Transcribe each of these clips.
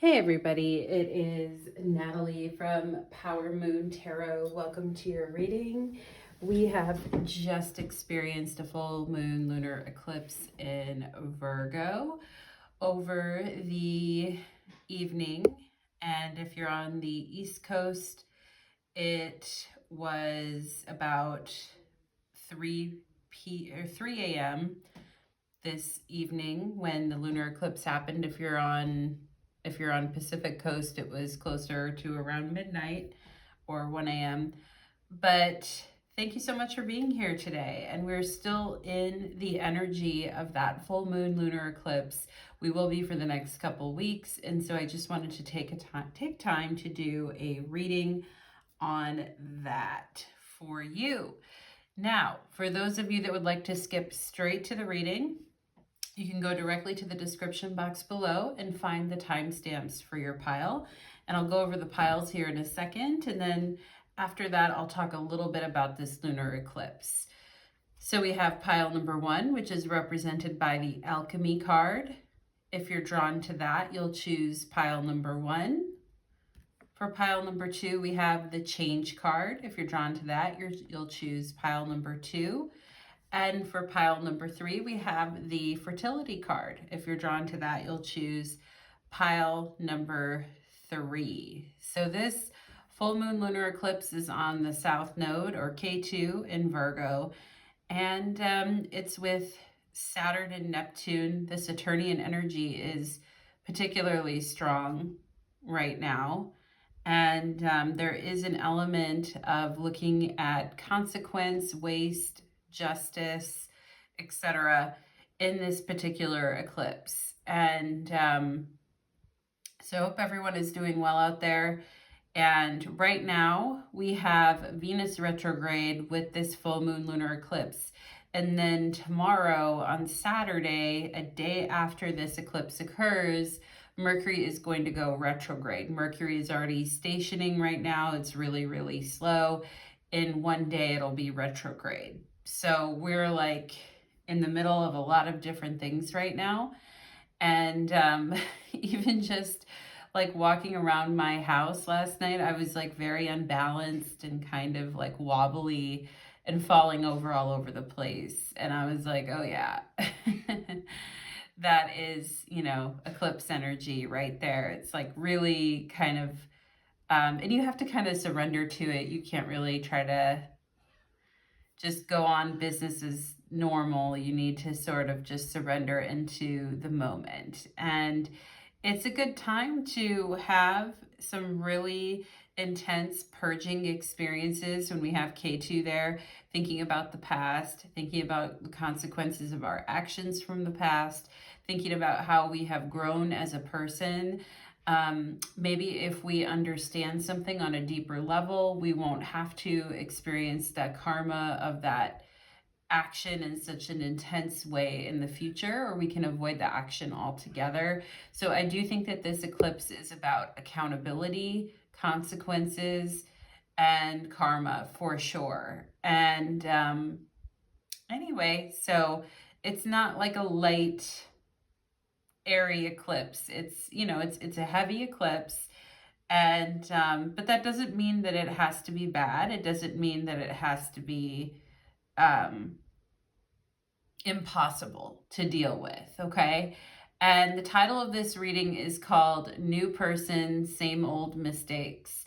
Hey everybody, it is Natalie from Power Moon Tarot. Welcome to your reading. We have just experienced a full moon lunar eclipse in Virgo over the evening. And if you're on the East Coast, it was about 3 a.m. this evening when the lunar eclipse happened. If you're on Pacific Coast, it was closer to around midnight or 1 a.m. But thank you so much for being here today. And we're still in the energy of that full moon lunar eclipse. We will be for the next couple weeks. And so I just wanted to take time to do a reading on that for you. Now, for those of you that would like to skip straight to the reading, you can go directly to the description box below and find the timestamps for your pile. And I'll go over the piles here in a second. And then after that, I'll talk a little bit about this lunar eclipse. So we have pile number 1, which is represented by the Alchemy card. If you're drawn to that, you'll choose pile number 1. For pile number 2, we have the Change card. If you're drawn to that, you'll choose pile number 2. And for pile number 3, we have the Fertility card. If you're drawn to that, you'll choose pile number 3. So this full moon lunar eclipse is on the South Node, or K2, in Virgo. And it's with Saturn and Neptune. The Saturnian energy is particularly strong right now. And there is an element of looking at consequence, waste, justice, etc. in this particular eclipse. And so I hope everyone is doing well out there. And right now we have Venus retrograde with this full moon lunar eclipse. And then tomorrow on Saturday, a day after this eclipse occurs, Mercury is going to go retrograde. Mercury is already stationing right now. It's really, really slow. In one day, it'll be retrograde. So we're like in the middle of a lot of different things right now. And even just like walking around my house last night, I was like very unbalanced and kind of like wobbly and falling over all over the place. And I was like, oh yeah, that is, eclipse energy right there. It's like really kind of, and you have to kind of surrender to it. You can't really try to just go on business as normal. You need to sort of just surrender into the moment. And it's a good time to have some really intense purging experiences when we have K2 there, thinking about the past, thinking about the consequences of our actions from the past, thinking about how we have grown as a person. Maybe if we understand something on a deeper level, we won't have to experience that karma of that action in such an intense way in the future, or we can avoid the action altogether. So I do think that this eclipse is about accountability, consequences, and karma for sure. And anyway, so it's not like a light, airy eclipse. It's, it's a heavy eclipse. And but that doesn't mean that it has to be bad. It doesn't mean that it has to be impossible to deal with, okay? And the title of this reading is called New Person, Same Old Mistakes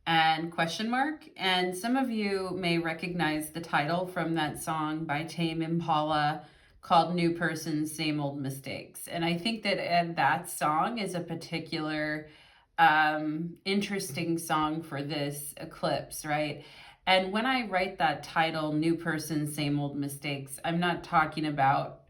and question mark. And some of you may recognize the title from that song by Tame Impala called New Person, Same Old Mistakes. And I think that that song is a particular interesting song for this eclipse, right? And when I write that title, New Person, Same Old Mistakes, I'm not talking about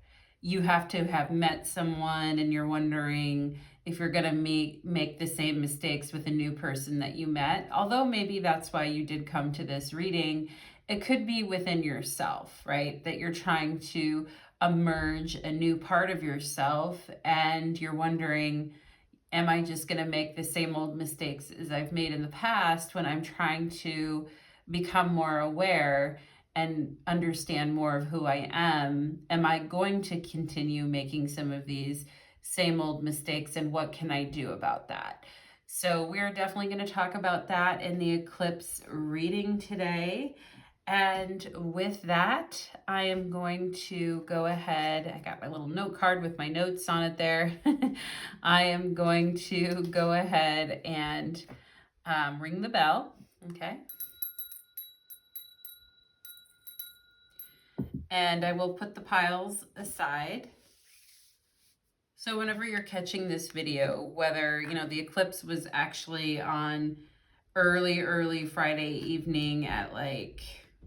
you have to have met someone and you're wondering if you're going to make the same mistakes with a new person that you met. Although maybe that's why you did come to this reading. It could be within yourself, right? That you're trying to emerge a new part of yourself and you're wondering, am I just going to make the same old mistakes as I've made in the past when I'm trying to become more aware and understand more of who I am? Am I going to continue making some of these same old mistakes, and what can I do about that? So we're definitely going to talk about that in the eclipse reading today. And with that, I am going to go ahead. I got my little note card with my notes on it there. I am going to go ahead and ring the bell. Okay. And I will put the piles aside. So whenever you're catching this video, whether, the eclipse was actually on early Friday evening at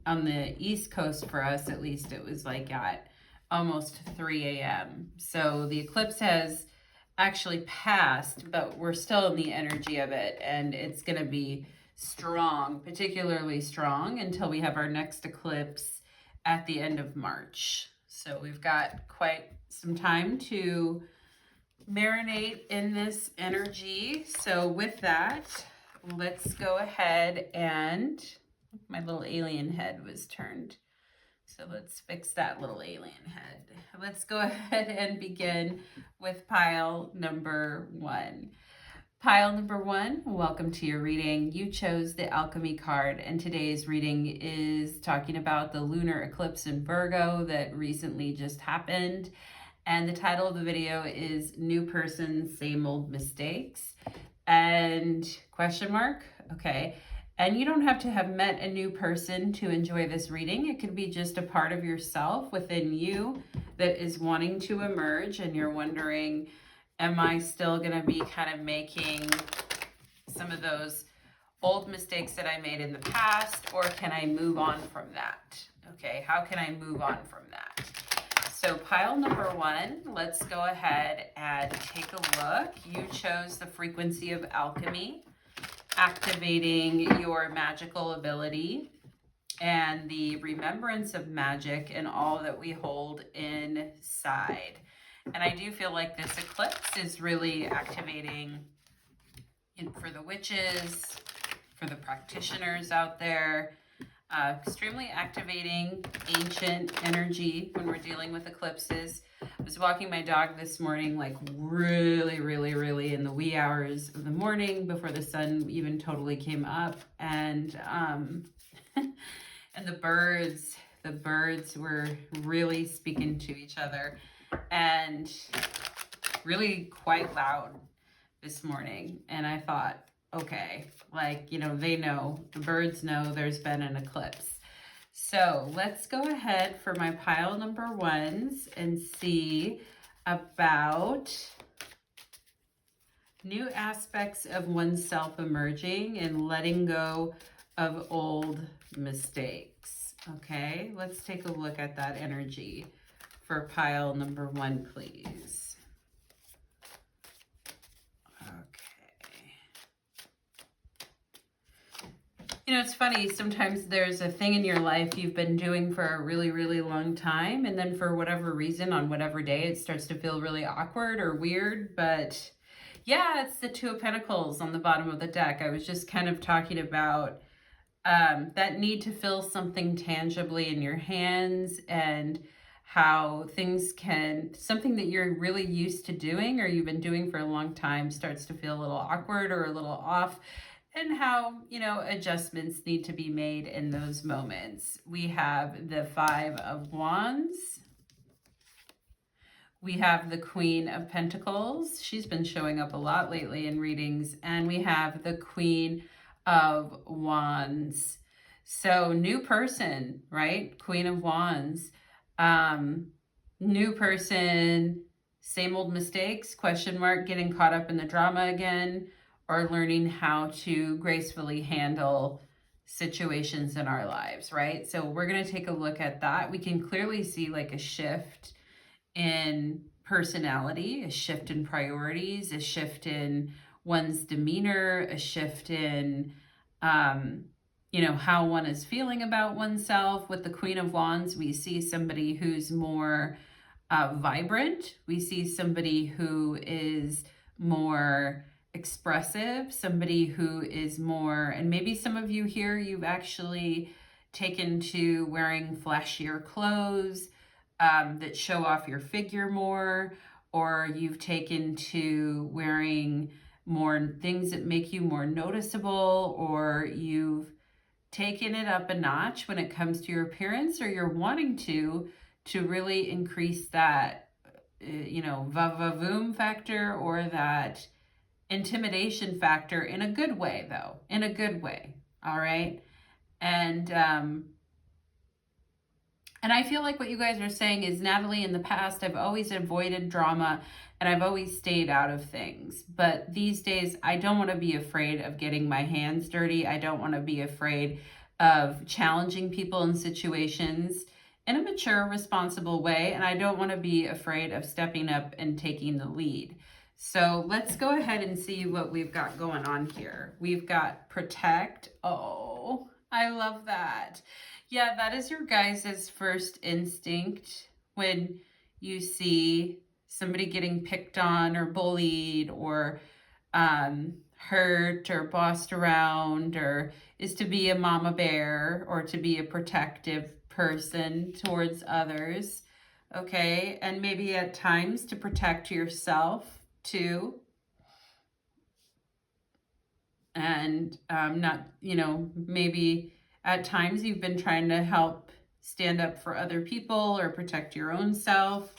on the East Coast for us, at least it was at almost 3 a.m. So the eclipse has actually passed, but we're still in the energy of it, and it's going to be strong, particularly strong, until we have our next eclipse at the end of March. So we've got quite some time to marinate in this energy. So with that, let's go ahead and my little alien head was turned. So let's fix that little alien head. Let's go ahead and begin with pile number 1. Pile number 1, welcome to your reading. You chose the Alchemy card, and today's reading is talking about the lunar eclipse in Virgo that recently just happened. And the title of the video is New Person, Same Old Mistakes. And question mark? Okay. And you don't have to have met a new person to enjoy this reading. It could be just a part of yourself within you that is wanting to emerge, and you're wondering, am I still going to be kind of making some of those old mistakes that I made in the past, or can I move on from that? Okay, how can I move on from that? So pile number 1, let's go ahead and take a look. You chose the frequency of alchemy, activating your magical ability and the remembrance of magic and all that we hold inside. And I do feel like this eclipse is really activating for the witches, for the practitioners out there, extremely activating ancient energy when we're dealing with eclipses. I was walking my dog this morning, really in the wee hours of the morning before the sun even totally came up, and and the birds were really speaking to each other, and really quite loud this morning. And I thought, okay, they know, the birds know there's been an eclipse. So let's go ahead for my pile number 1s and see about new aspects of oneself emerging and letting go of old mistakes. Okay, let's take a look at that energy for pile number 1, please. It's funny, sometimes there's a thing in your life you've been doing for a really long time, and then for whatever reason, on whatever day, it starts to feel really awkward or weird. But yeah, it's the 2 of Pentacles on the bottom of the deck. I was just kind of talking about that need to feel something tangibly in your hands, and how something that you're really used to doing or you've been doing for a long time starts to feel a little awkward or a little off. And how, adjustments need to be made in those moments. We have the 5 of Wands. We have the Queen of Pentacles. She's been showing up a lot lately in readings. And we have the Queen of Wands. So new person, right? Queen of Wands. New person, same old mistakes, question mark, getting caught up in the drama again, or learning how to gracefully handle situations in our lives, right? So we're going to take a look at that. We can clearly see a shift in personality, a shift in priorities, a shift in one's demeanor, a shift in, how one is feeling about oneself. With the Queen of Wands, we see somebody who's more vibrant. We see somebody who is more expressive, somebody who is more, and maybe some of you here, you've actually taken to wearing flashier clothes that show off your figure more, or you've taken to wearing more things that make you more noticeable, or you've taken it up a notch when it comes to your appearance, or you're wanting to really increase that, va-va-voom factor, or that intimidation factor, in a good way though, in a good way. All right. And I feel like what you guys are saying is, Natalie, in the past, I've always avoided drama and I've always stayed out of things. But these days, I don't want to be afraid of getting my hands dirty. I don't want to be afraid of challenging people in situations in a mature, responsible way. And I don't want to be afraid of stepping up and taking the lead. So let's go ahead and see what we've got going on here. We've got protect. Oh, I love that. Yeah, that is your guys' first instinct when you see somebody getting picked on or bullied or hurt or bossed around, or is to be a mama bear or to be a protective person towards others. Okay, and maybe at times to protect yourself too. And not, maybe at times you've been trying to help stand up for other people or protect your own self.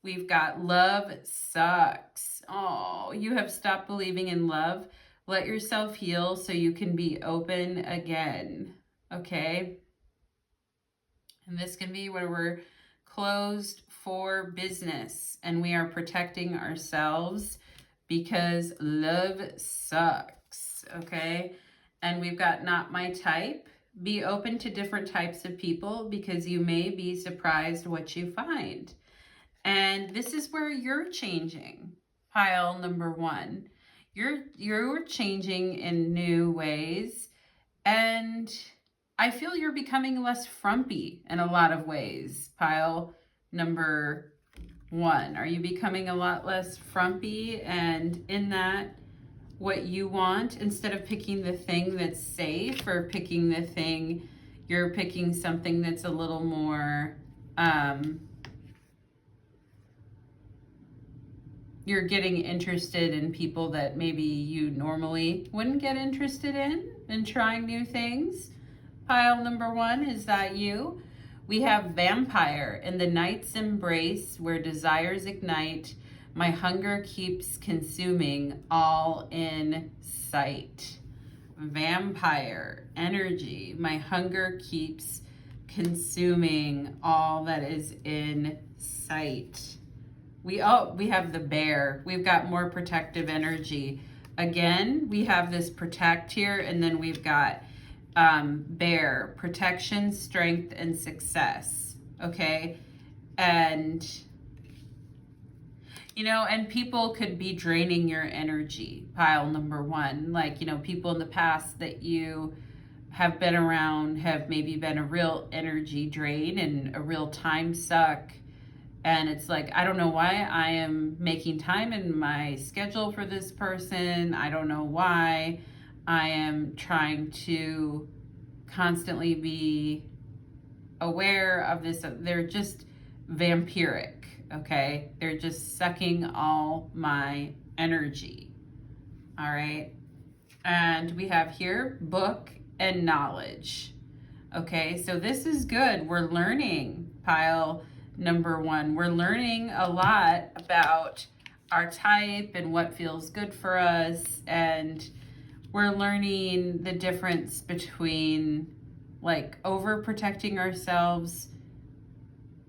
We've got love sucks. Oh, you have stopped believing in love. Let yourself heal so you can be open again. Okay. And this can be where we're closed for business and we are protecting ourselves because love sucks. Okay. And we've got not my type. Be open to different types of people because you may be surprised what you find. And this is where you're changing. Pile number 1. You're changing in new ways. And I feel you're becoming less frumpy in a lot of ways. Pile number 1. Are you becoming a lot less frumpy? And in that, what you want, instead of picking the thing that's safe or picking the thing, you're picking something that's a little more, you're getting interested in people that maybe you normally wouldn't get interested in and trying new things. Pile number 1, is that you? We have vampire in the night's embrace where desires ignite. My hunger keeps consuming, all in sight. Vampire energy. My hunger keeps consuming, all that is in sight. We have the bear. We've got more protective energy. Again, we have this protect here, and then we've got bear, protection, strength, and success. Okay. And and people could be draining your energy. Pile number 1, like, people in the past that you have been around have maybe been a real energy drain and a real time suck. And it's like, I don't know why I am making time in my schedule for this person. I don't know why I am trying to constantly be aware of this. They're just vampiric. Okay, they're just sucking all my energy. All right, and we have here book and knowledge. Okay, so this is good. We're learning. Pile number 1, we're learning a lot about our type and what feels good for us, and we're learning the difference between like overprotecting ourselves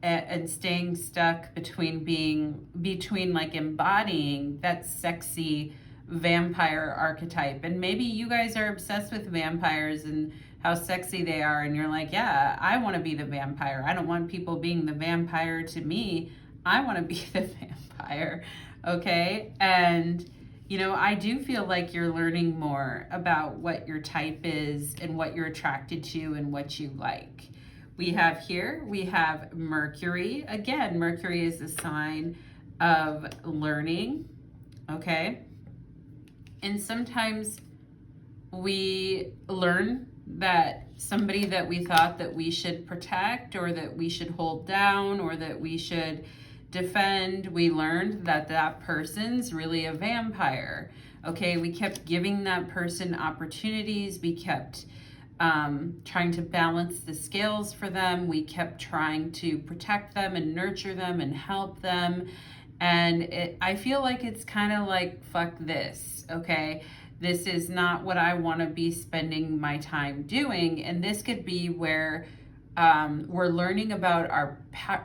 and staying stuck between like embodying that sexy vampire archetype. And maybe you guys are obsessed with vampires and how sexy they are, and you're like, yeah, I want to be the vampire. I don't want people being the vampire to me. I want to be the vampire. Okay. And I do feel like you're learning more about what your type is and what you're attracted to and what you like. We have Mercury. Again, Mercury is a sign of learning, okay? And sometimes we learn that somebody that we thought that we should protect or that we should hold down or that we should defend. We learned that that person's really a vampire. Okay, we kept giving that person opportunities. We kept trying to balance the scales for them. We kept trying to protect them and nurture them and help them. And I feel like it's kind of like, fuck this, okay? This is not what I want to be spending my time doing. And this could be where we're learning about our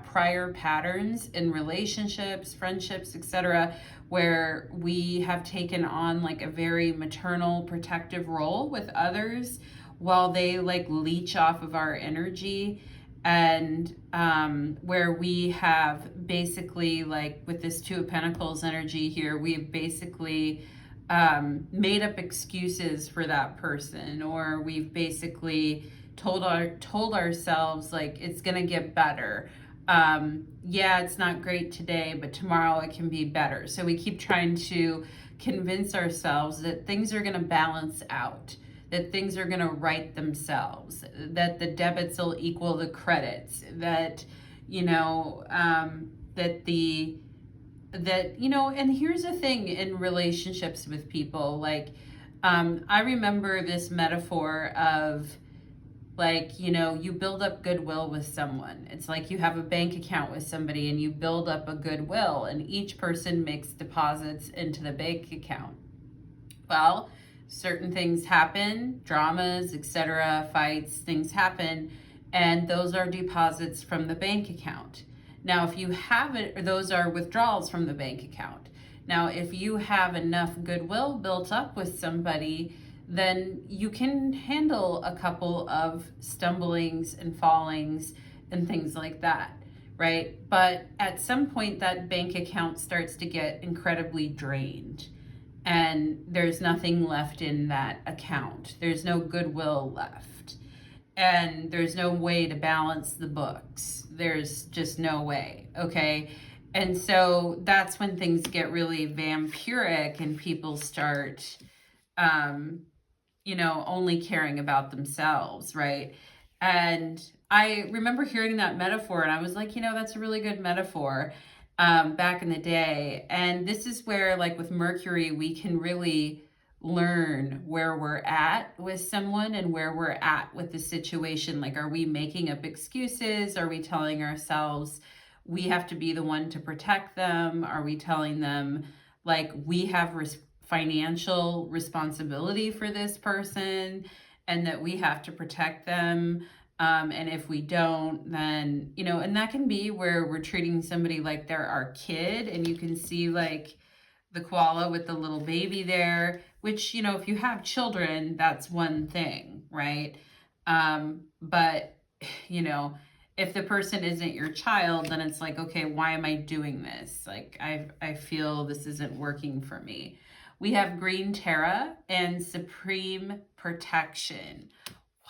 prior patterns in relationships, friendships, etc., where we have taken on like a very maternal protective role with others while they like leech off of our energy. And where we have basically, like with this Two of Pentacles energy here, we've basically made up excuses for that person, or we've basically told ourselves like it's gonna get better. Yeah, it's not great today, but tomorrow it can be better. So we keep trying to convince ourselves that things are gonna balance out, that things are gonna right themselves, that the debits will equal the credits, that, you know, and here's the thing in relationships with people, like, I remember this metaphor of, like, you know, you build up goodwill with someone. It's like you have a bank account with somebody and you build up a goodwill, and each person makes deposits into the bank account. Well, certain things happen, dramas, etc., fights, things happen, and those are deposits from the bank account. Now, if you have it, those are withdrawals from the bank account. Now, if you have enough goodwill built up with somebody, then you can handle a couple of stumblings and fallings and things like that, right? But at some point, that bank account starts to get incredibly drained, and there's nothing left in that account. There's no goodwill left, and there's no way to balance the books. There's just no way, okay? And so that's when things get really vampiric and people start, you know, only caring about themselves, right? And I remember hearing that metaphor and I was like, you know, that's a really good metaphor back in the day. And this is where, like with Mercury, we can really learn where we're at with someone and where we're at with the situation. Like, are we making up excuses? Are we telling ourselves we have to be the one to protect them? Are we telling them like we have financial responsibility for this person and that we have to protect them? And if we don't, then, you know, and that can be where we're treating somebody like they're our kid, and you can see like the koala with the little baby there, which, you know, if you have children, that's one thing, right? But, you know, if the person isn't your child, then it's like, okay, why am I doing this? Like, I feel this isn't working for me. We have Green Terra and Supreme Protection.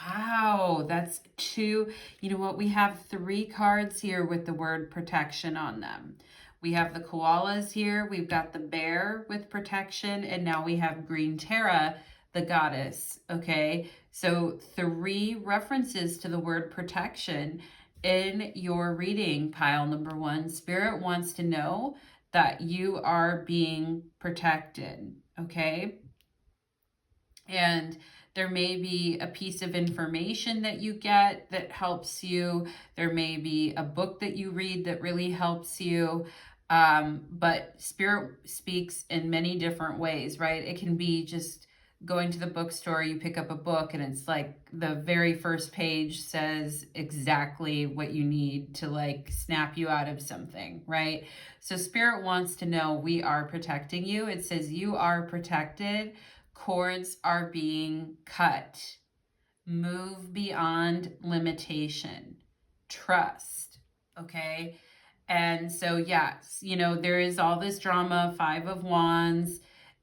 Wow, that's two. You know what? We have 3 cards here with the word protection on them. We have the koalas here. We've got the bear with protection. And now we have Green Terra, the goddess. Okay, so 3 references to the word protection in your reading, pile number 1. Spirit wants to know that you are being protected. Okay, and there may be a piece of information that you get that helps you. There may be a book that you read that really helps you. But Spirit speaks in many different ways, right? It can be just going to the bookstore, you pick up a book, and it's like the very first page says exactly what you need to like snap you out of something, right? So Spirit wants to know we are protecting you. It says you are protected. Cords are being cut. Move beyond limitation. Trust. Okay. And so, yes, you know, there is all this drama, 5 of Wands.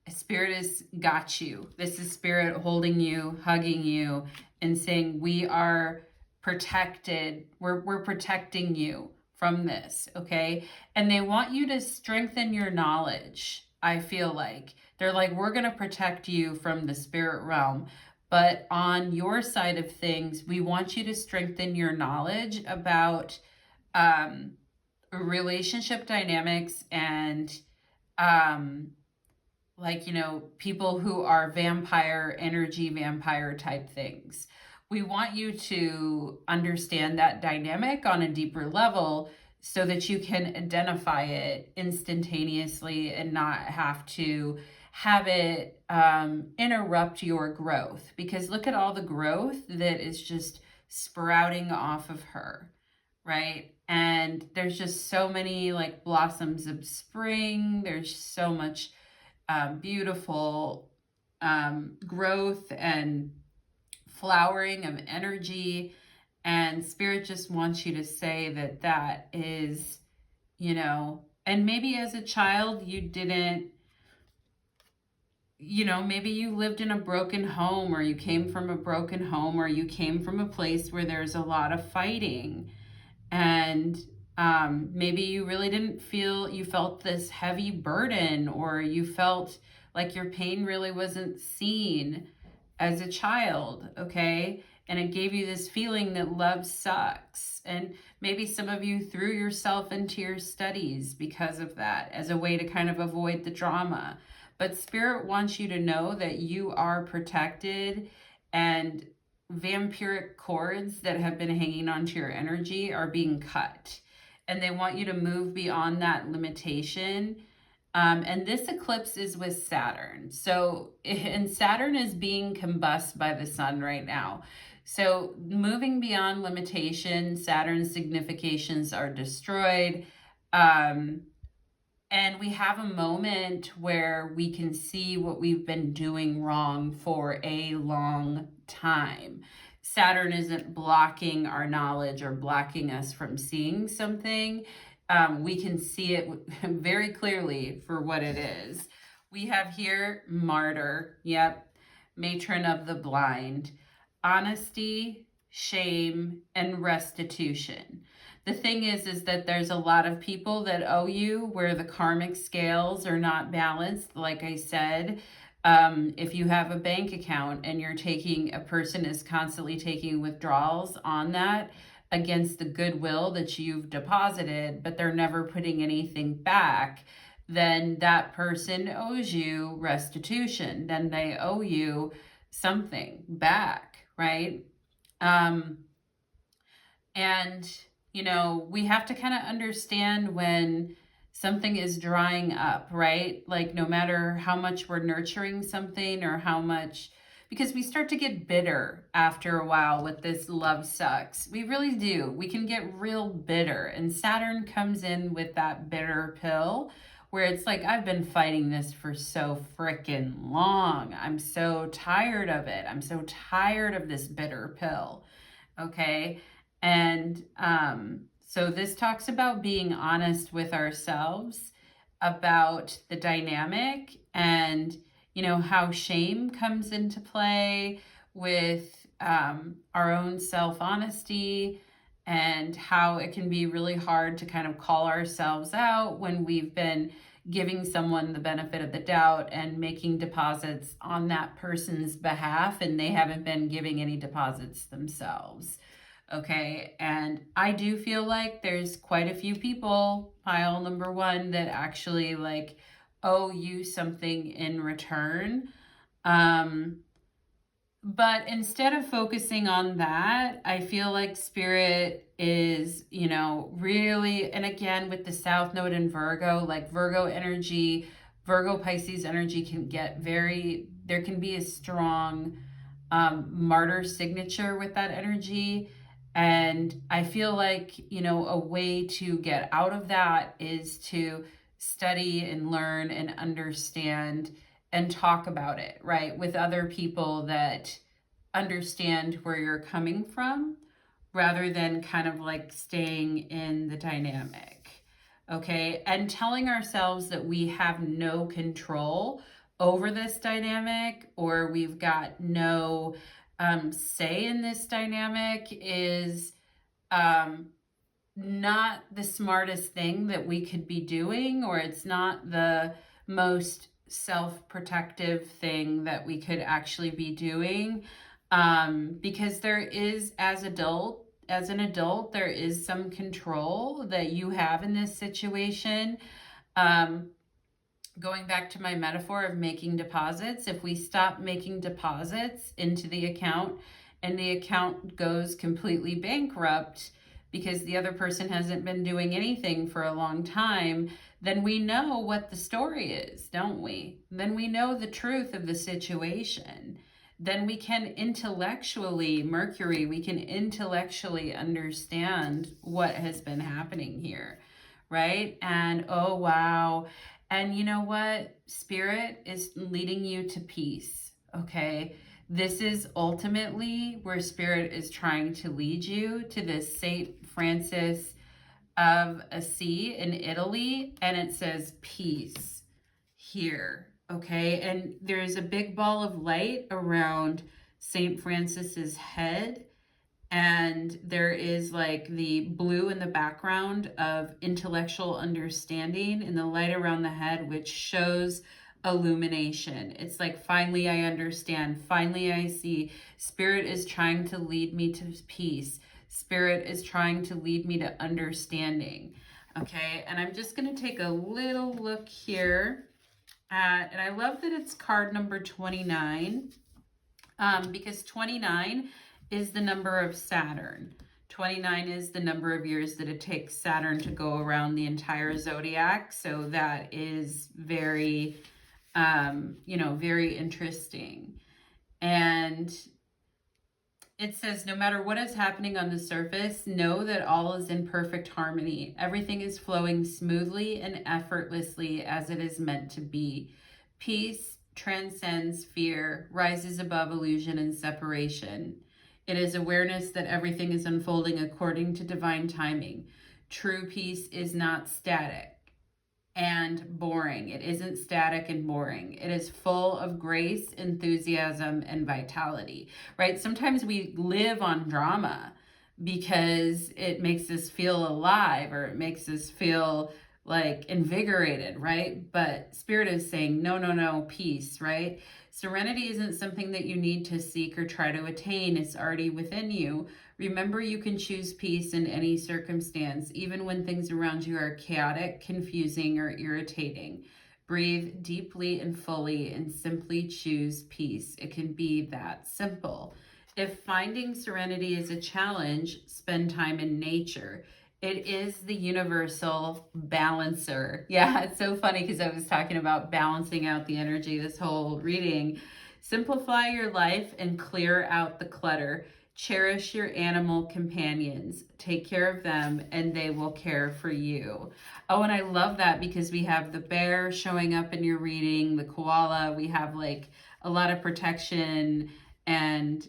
Spirit has got you. This is Spirit holding you, hugging you, and saying, we are protected. We're protecting you from this. Okay. And they want you to strengthen your knowledge. I feel like they're like, we're going to protect you from the spirit realm. But on your side of things, we want you to strengthen your knowledge about relationship dynamics and like, you know, people who are vampire energy, vampire type things. We want you to understand that dynamic on a deeper level so that you can identify it instantaneously and not have to have it interrupt your growth. Because look at all the growth that is just sprouting off of her, right? And there's just so many like blossoms of spring. There's so much beautiful growth and flowering of energy. And Spirit just wants you to say that that is, you know, and maybe as a child you didn't, you know, maybe you lived in a broken home, or you came from a broken home, or you came from a place where there's a lot of fighting. And maybe you really didn't feel, you felt this heavy burden, or you felt like your pain really wasn't seen as a child, okay? And it gave you this feeling that love sucks. And maybe some of you threw yourself into your studies because of that, as a way to kind of avoid the drama. But Spirit wants you to know that you are protected, and vampiric cords that have been hanging onto your energy are being cut. And they want you to move beyond that limitation. And this eclipse is with Saturn. So, and Saturn is being combusted by the sun right now. So moving beyond limitation, Saturn's significations are destroyed. And we have a moment where we can see what we've been doing wrong for a long time. Saturn isn't blocking our knowledge or blocking us from seeing something. We can see it very clearly for what it is. We have here martyr, yep, matron of the blind, honesty, shame, and restitution. The thing is that there's a lot of people that owe you where the karmic scales are not balanced. Like I said, if you have a bank account and you're taking, a person is constantly taking withdrawals on that against the goodwill that you've deposited, but they're never putting anything back, then that person owes you restitution. Then they owe you something back, right? And you know, we have to kind of understand when something is drying up, right? Like no matter how much we're nurturing something or how much, because we start to get bitter after a while with this love sucks. We really do. We can get real bitter. And Saturn comes in with that bitter pill where it's like, I've been fighting this for so freaking long. I'm so tired of it. I'm so tired of this bitter pill. Okay. And so this talks about being honest with ourselves about the dynamic, and, you know, how shame comes into play with our own self-honesty, and how it can be really hard to kind of call ourselves out when we've been giving someone the benefit of the doubt and making deposits on that person's behalf, and they haven't been giving any deposits themselves. Okay, and I do feel like there's quite a few people, pile number one, that actually like owe you something in return. But instead of focusing on that, I feel like Spirit is, you know, really, and again with the South Node in Virgo, like Virgo energy, Virgo Pisces energy can get very, there can be a strong martyr signature with that energy. And I feel like, you know, a way to get out of that is to study and learn and understand and talk about it, right? With other people that understand where you're coming from, rather than kind of like staying in the dynamic, okay? And telling ourselves that we have no control over this dynamic, or we've got no say in this dynamic is not the smartest thing that we could be doing, or it's not the most self-protective thing that we could actually be doing, because there is, as adult as an adult, there is some control that you have in this situation. Going back to my metaphor of making deposits, if we stop making deposits into the account and the account goes completely bankrupt because the other person hasn't been doing anything for a long time, then we know what the story is, don't we? Then we know the truth of the situation. Then we can intellectually, Mercury, we can intellectually understand what has been happening here, right? And oh, wow. And you know what? Spirit is leading you to peace, okay? This is ultimately where Spirit is trying to lead you, to this St. Francis of Assisi in Italy, and it says peace here, okay? And there's a big ball of light around St. Francis's head, and there is like the blue in the background of intellectual understanding and the light around the head, which shows illumination. It's like, finally I understand, finally I see. Spirit is trying to lead me to peace. Spirit is trying to lead me to understanding. Okay, and I'm just going to take a little look here at, and I love that it's card number 29, because 29 is the number of Saturn. 29 is the number of years that it takes Saturn to go around the entire zodiac. So that is very, very interesting. And it says, no matter what is happening on the surface, know that all is in perfect harmony. Everything is flowing smoothly and effortlessly as it is meant to be. Peace transcends fear, rises above illusion and separation. It is awareness that everything is unfolding according to divine timing. True peace is not static and boring. It isn't static and boring. It is full of grace, enthusiasm, and vitality, right? Sometimes we live on drama because it makes us feel alive, or it makes us feel like invigorated, right? But Spirit is saying, no, peace, right? Serenity isn't something that you need to seek or try to attain. It's already within you. Remember, you can choose peace in any circumstance, even when things around you are chaotic, confusing, or irritating. Breathe deeply and fully and simply choose peace. It can be that simple. If finding serenity is a challenge, spend time in nature. It is the universal balancer. Yeah, it's so funny because I was talking about balancing out the energy this whole reading. Simplify your life and clear out the clutter. Cherish your animal companions. Take care of them and they will care for you. Oh, and I love that because we have the bear showing up in your reading, the koala. We have like a lot of protection and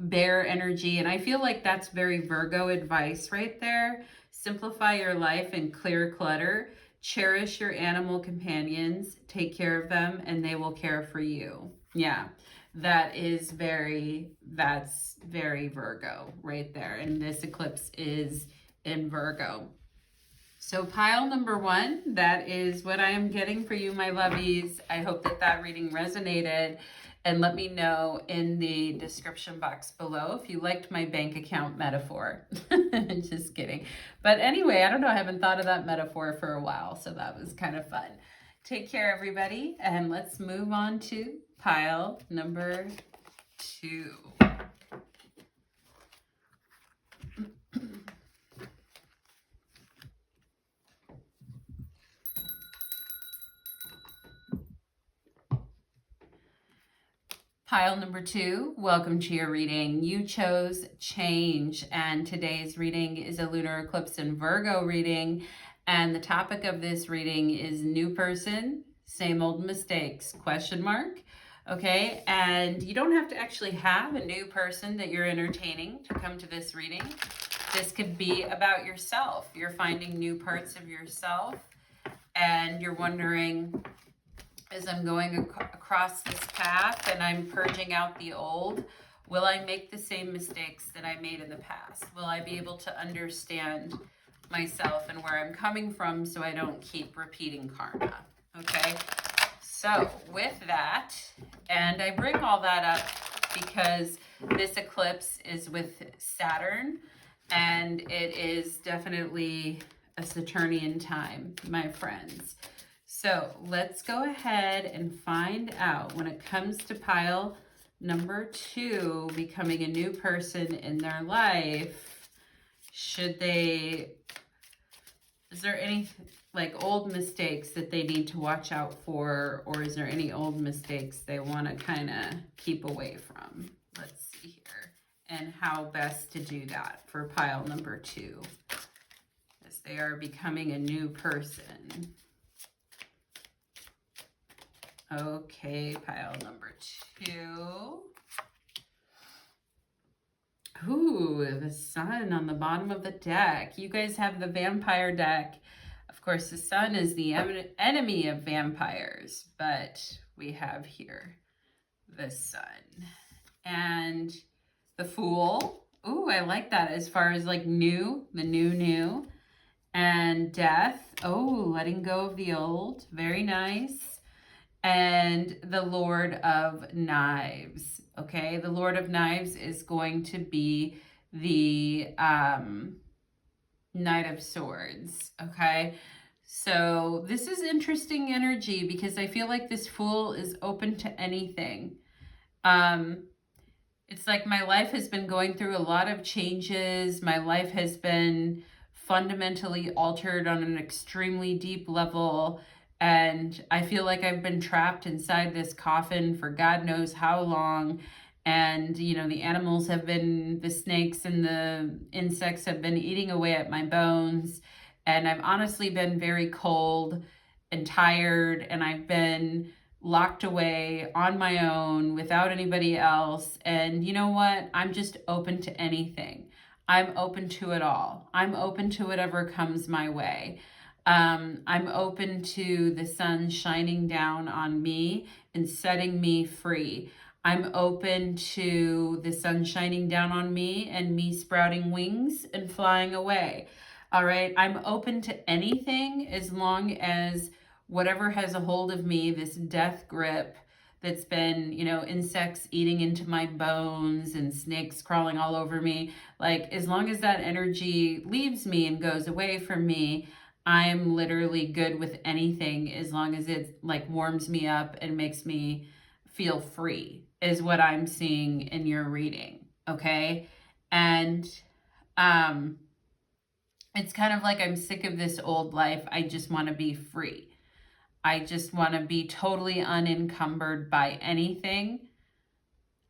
bear energy, and I feel like that's very Virgo advice right there. Simplify your life and clear clutter. Cherish your animal companions, take care of them, and they will care for you. Yeah, that's very Virgo right there, and this eclipse is in Virgo. So pile number 1, that is what I am getting for you, my lovies. I hope that reading resonated. And let me know in the description box below if you liked my bank account metaphor. Just kidding. But anyway, I don't know. I haven't thought of that metaphor for a while, so that was kind of fun. Take care, everybody. And let's move on to pile number 2. Pile number 2, welcome to your reading. You chose change, and today's reading is a lunar eclipse in Virgo reading, and the topic of this reading is new person, same old mistakes, question mark. Okay, and you don't have to actually have a new person that you're entertaining to come to this reading. This could be about yourself. You're finding new parts of yourself, and you're wondering, as I'm going across this path and I'm purging out the old, will I make the same mistakes that I made in the past? Will I be able to understand myself and where I'm coming from so I don't keep repeating karma? Okay, so with that, and I bring all that up because this eclipse is with Saturn, and it is definitely a Saturnian time, my friends. So let's go ahead and find out, when it comes to pile number 2, becoming a new person in their life, is there any like old mistakes that they need to watch out for, or is there any old mistakes they want to kind of keep away from? Let's see here, and how best to do that for pile number 2 as they are becoming a new person. Okay, pile number 2. Ooh, the sun on the bottom of the deck. You guys have the vampire deck. Of course, the sun is the enemy of vampires, but we have here the sun and the Fool. Ooh, I like that as far as like new, the new, and death. Oh, letting go of the old. Very nice. And the Lord of Knives. Okay, the Lord of Knives is going to be the Knight of Swords. Okay, so this is interesting energy because I feel like this Fool is open to anything. It's like my life has been going through a lot of changes. My life has been fundamentally altered on an extremely deep level. And I feel like I've been trapped inside this coffin for God knows how long. And, you know, the animals have been, the snakes and the insects have been eating away at my bones. And I've honestly been very cold and tired. And I've been locked away on my own without anybody else. And you know what? I'm just open to anything. I'm open to it all. I'm open to whatever comes my way. I'm open to the sun shining down on me and setting me free. I'm open to the sun shining down on me and me sprouting wings and flying away. All right. I'm open to anything as long as whatever has a hold of me, this death grip that's been, you know, insects eating into my bones and snakes crawling all over me. Like, as long as that energy leaves me and goes away from me, I'm literally good with anything as long as it like warms me up and makes me feel free, is what I'm seeing in your reading. Okay. And, it's kind of like I'm sick of this old life. I just want to be free. I just want to be totally unencumbered by anything.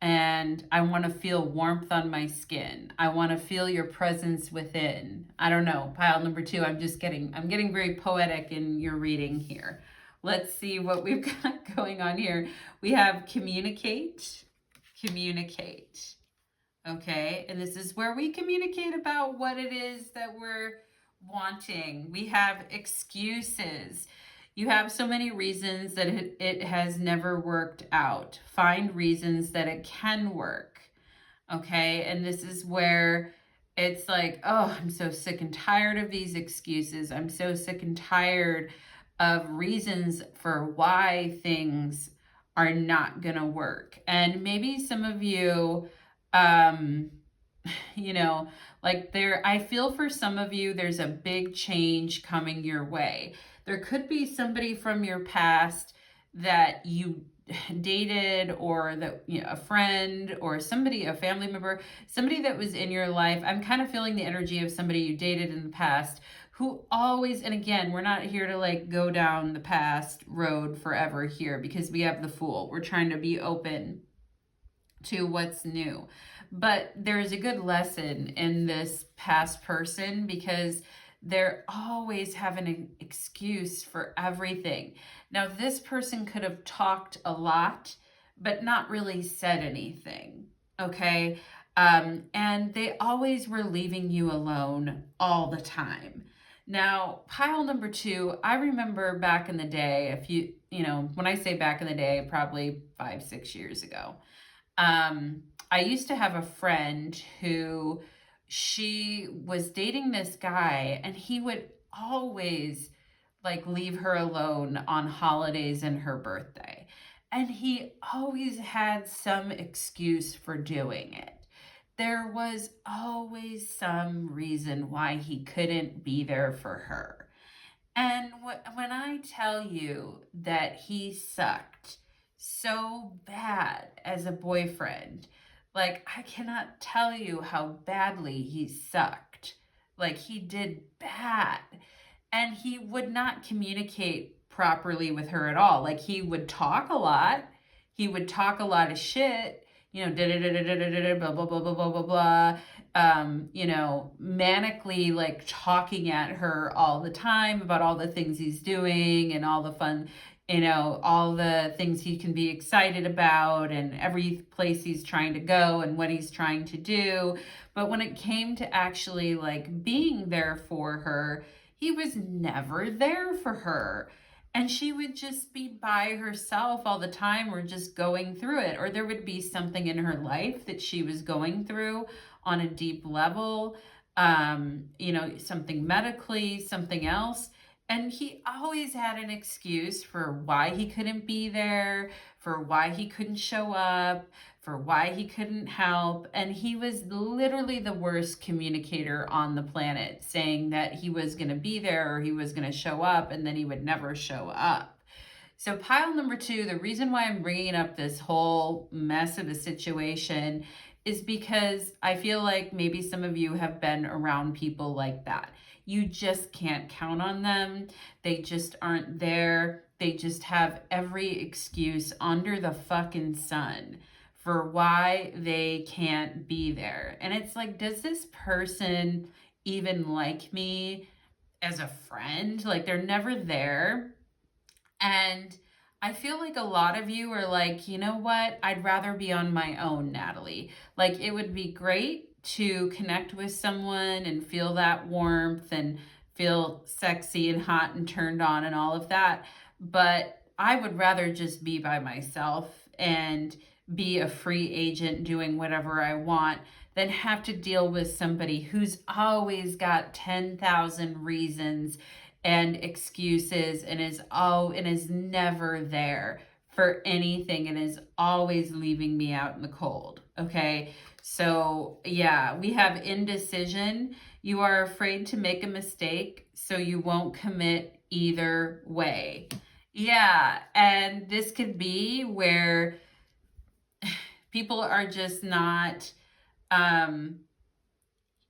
And I want to feel warmth on my skin. I want to feel your presence within. I don't know, pile number 2, I'm getting very poetic in your reading here. Let's see what we've got going on here. We have communicate. Okay, and this is where we communicate about what it is that we're wanting. We have excuses. You have so many reasons that it has never worked out. Find reasons that it can work. Okay, and this is where it's like, oh, I'm so sick and tired of these excuses. I'm so sick and tired of reasons for why things are not gonna work. And maybe some of you, you know, like I feel for some of you, there's a big change coming your way. There could be somebody from your past that you dated, or that, you know, a friend or somebody, a family member, somebody that was in your life. I'm kind of feeling the energy of somebody you dated in the past who always, and again, we're not here to like go down the past road forever here because we have the Fool. We're trying to be open to what's new. But there's a good lesson in this past person because they're always having an excuse for everything. Now, this person could have talked a lot, but not really said anything, okay? And they always were leaving you alone all the time. Now, pile number 2, I remember back in the day, you know, when I say back in the day, probably 5-6 years ago, I used to have a friend who, she was dating this guy, and he would always like leave her alone on holidays and her birthday. And he always had some excuse for doing it. There was always some reason why he couldn't be there for her. And when I tell you that he sucked so bad as a boyfriend, like, I cannot tell you how badly he sucked. Like, he did bad. And he would not communicate properly with her at all. Like, he would talk a lot. He would talk a lot of shit, you know, blah, blah, blah, blah, blah, blah, blah. You know, manically like talking at her all the time about all the things he's doing and all the fun, you know, all the things he can be excited about and every place he's trying to go and what he's trying to do. But when it came to actually like being there for her, he was never there for her. And she would just be by herself all the time or just going through it. Or there would be something in her life that she was going through on a deep level, you know, something medically, something else. And he always had an excuse for why he couldn't be there, for why he couldn't show up, for why he couldn't help. And he was literally the worst communicator on the planet, saying that he was going to be there or he was going to show up, and then he would never show up. So pile number 2, the reason why I'm bringing up this whole mess of a situation is because I feel like maybe some of you have been around people like that. You just can't count on them. They just aren't there. They just have every excuse under the fucking sun for why they can't be there. And it's like, does this person even like me as a friend? Like, they're never there. And I feel like a lot of you are like, you know what? I'd rather be on my own, Natalie. Like, it would be great to connect with someone and feel that warmth and feel sexy and hot and turned on and all of that. But I would rather just be by myself and be a free agent doing whatever I want than have to deal with somebody who's always got 10,000 reasons and excuses and is never there for anything and is always leaving me out in the cold. Okay. So yeah, we have indecision. You are afraid to make a mistake, so you won't commit either way. Yeah. And this could be where people are just not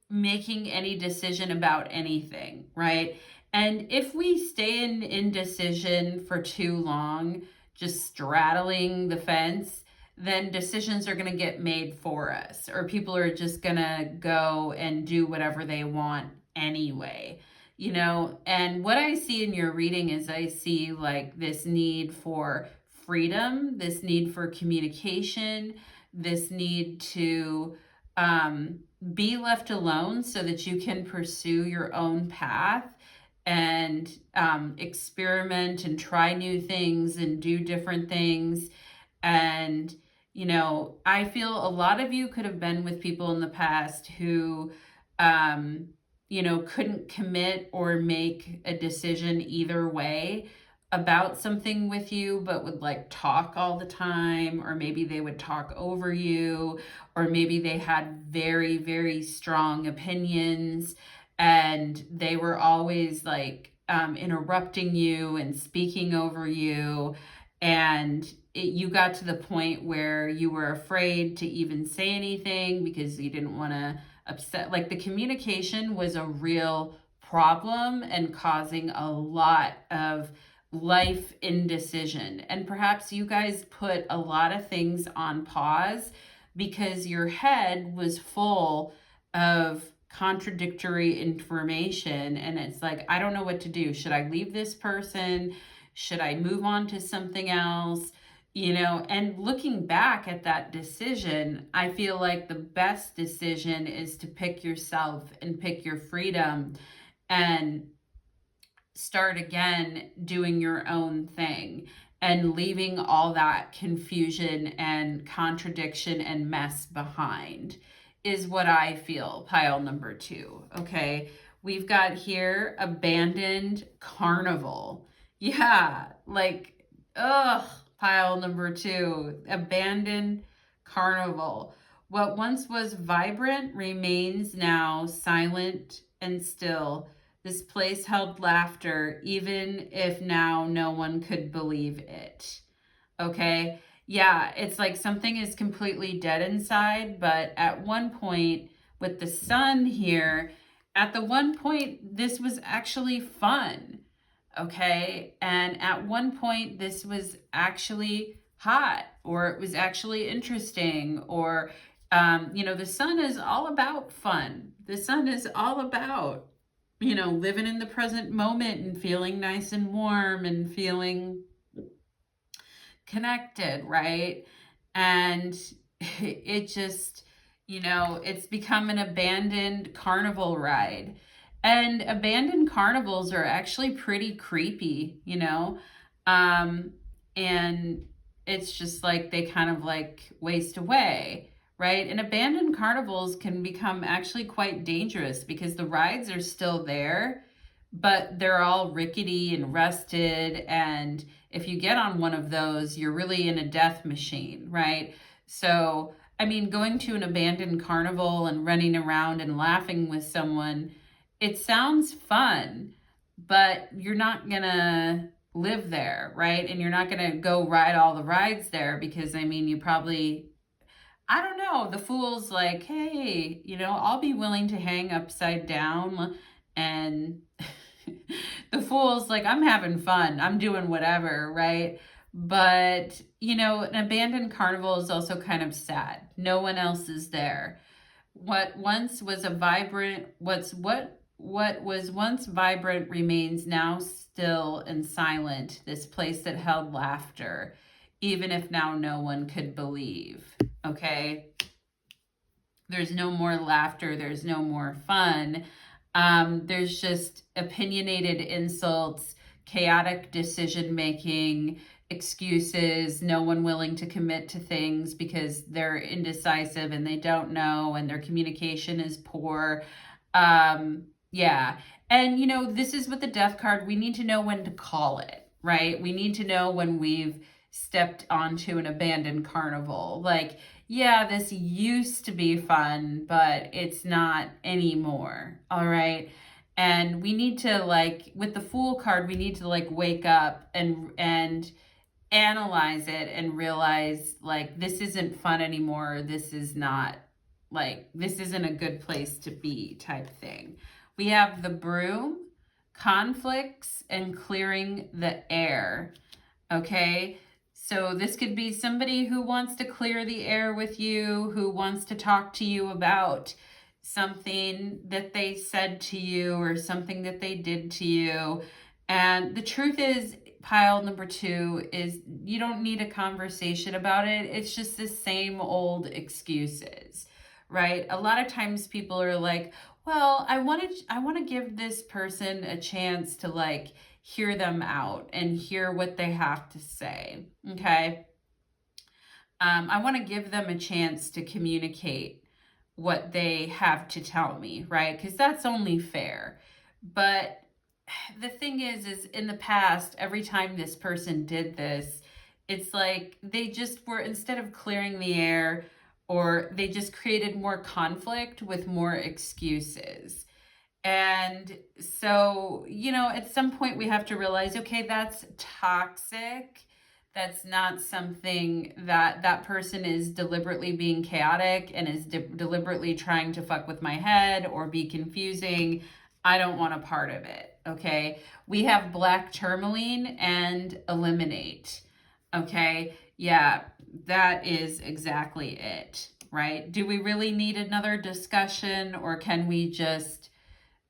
making any decision about anything, right? And if we stay in indecision for too long, just straddling the fence, then decisions are going to get made for us, or people are just going to go and do whatever they want anyway, you know? And what I see in your reading is I see like this need for freedom, this need for communication, this need to be left alone so that you can pursue your own path and experiment and try new things and do different things. And, you know, I feel a lot of you could have been with people in the past who, you know, couldn't commit or make a decision either way about something with you, but would like talk all the time, or maybe they would talk over you, or maybe they had very, very strong opinions and they were always like interrupting you and speaking over you. And you got to the point where you were afraid to even say anything because you didn't want to upset. Like, the communication was a real problem and causing a lot of life indecision. And perhaps you guys put a lot of things on pause because your head was full of contradictory information. And it's like, I don't know what to do. Should I leave this person? Should I move on to something else? You know, and looking back at that decision, I feel like the best decision is to pick yourself and pick your freedom and start again doing your own thing and leaving all that confusion and contradiction and mess behind is what I feel. Pile number 2. Okay. We've got here abandoned carnival. Yeah. Like, ugh, Pile number 2, abandoned carnival. What once was vibrant remains now silent and still. This place held laughter, even if now no one could believe it. Okay? Yeah, it's like something is completely dead inside, but at one point, with the sun here, at the one point, this was actually fun. Okay? And at one point, this was actually hot, or it was actually interesting, or, the sun is all about fun. The sun is all about, living in the present moment and feeling nice and warm and feeling connected, right? And it just, it's become an abandoned carnival ride. And abandoned carnivals are actually pretty creepy, and it's just like they kind of like waste away, right? And abandoned carnivals can become actually quite dangerous because the rides are still there, but they're all rickety and rusted. And if you get on one of those, you're really in a death machine, right? So, I mean, going to an abandoned carnival and running around and laughing with someone, it sounds fun, but you're not gonna live there, right? And you're not gonna go ride all the rides there because, I mean, you probably, I don't know, the fool's like, hey, I'll be willing to hang upside down. And the fool's like, I'm having fun, I'm doing whatever, right? But, an abandoned carnival is also kind of sad. No one else is there. What once was a vibrant, what was once vibrant remains now still and silent, this place that held laughter, even if now no one could believe. Okay? There's no more laughter, there's no more fun. There's just opinionated insults, chaotic decision making, excuses, no one willing to commit to things because they're indecisive and they don't know and their communication is poor. Yeah. And, this is with the death card. We need to know when to call it, right? We need to know when we've stepped onto an abandoned carnival. Like, yeah, this used to be fun, but it's not anymore. All right. And we need to, like, with the Fool card, we need to like wake up and analyze it and realize, like, this isn't fun anymore. This is not, like, this isn't a good place to be type thing. We have the Broom, conflicts, and clearing the air. Okay. So this could be somebody who wants to clear the air with you, who wants to talk to you about something that they said to you or something that they did to you. And the truth is, pile number 2 is you don't need a conversation about it. It's just the same old excuses, right? A lot of times people are like, well, I want to give this person a chance to like hear them out and hear what they have to say. Okay. I want to give them a chance to communicate what they have to tell me, right? Because that's only fair. But the thing is in the past, every time this person did this, it's like they just were, instead of clearing the air, or they just created more conflict with more excuses. And so, at some point we have to realize, okay, that's toxic. That's not something that person is deliberately being chaotic and is deliberately trying to fuck with my head or be confusing. I don't want a part of it. Okay. We have black tourmaline and eliminate. Okay. Yeah, that is exactly it, right? Do we really need another discussion, or can we just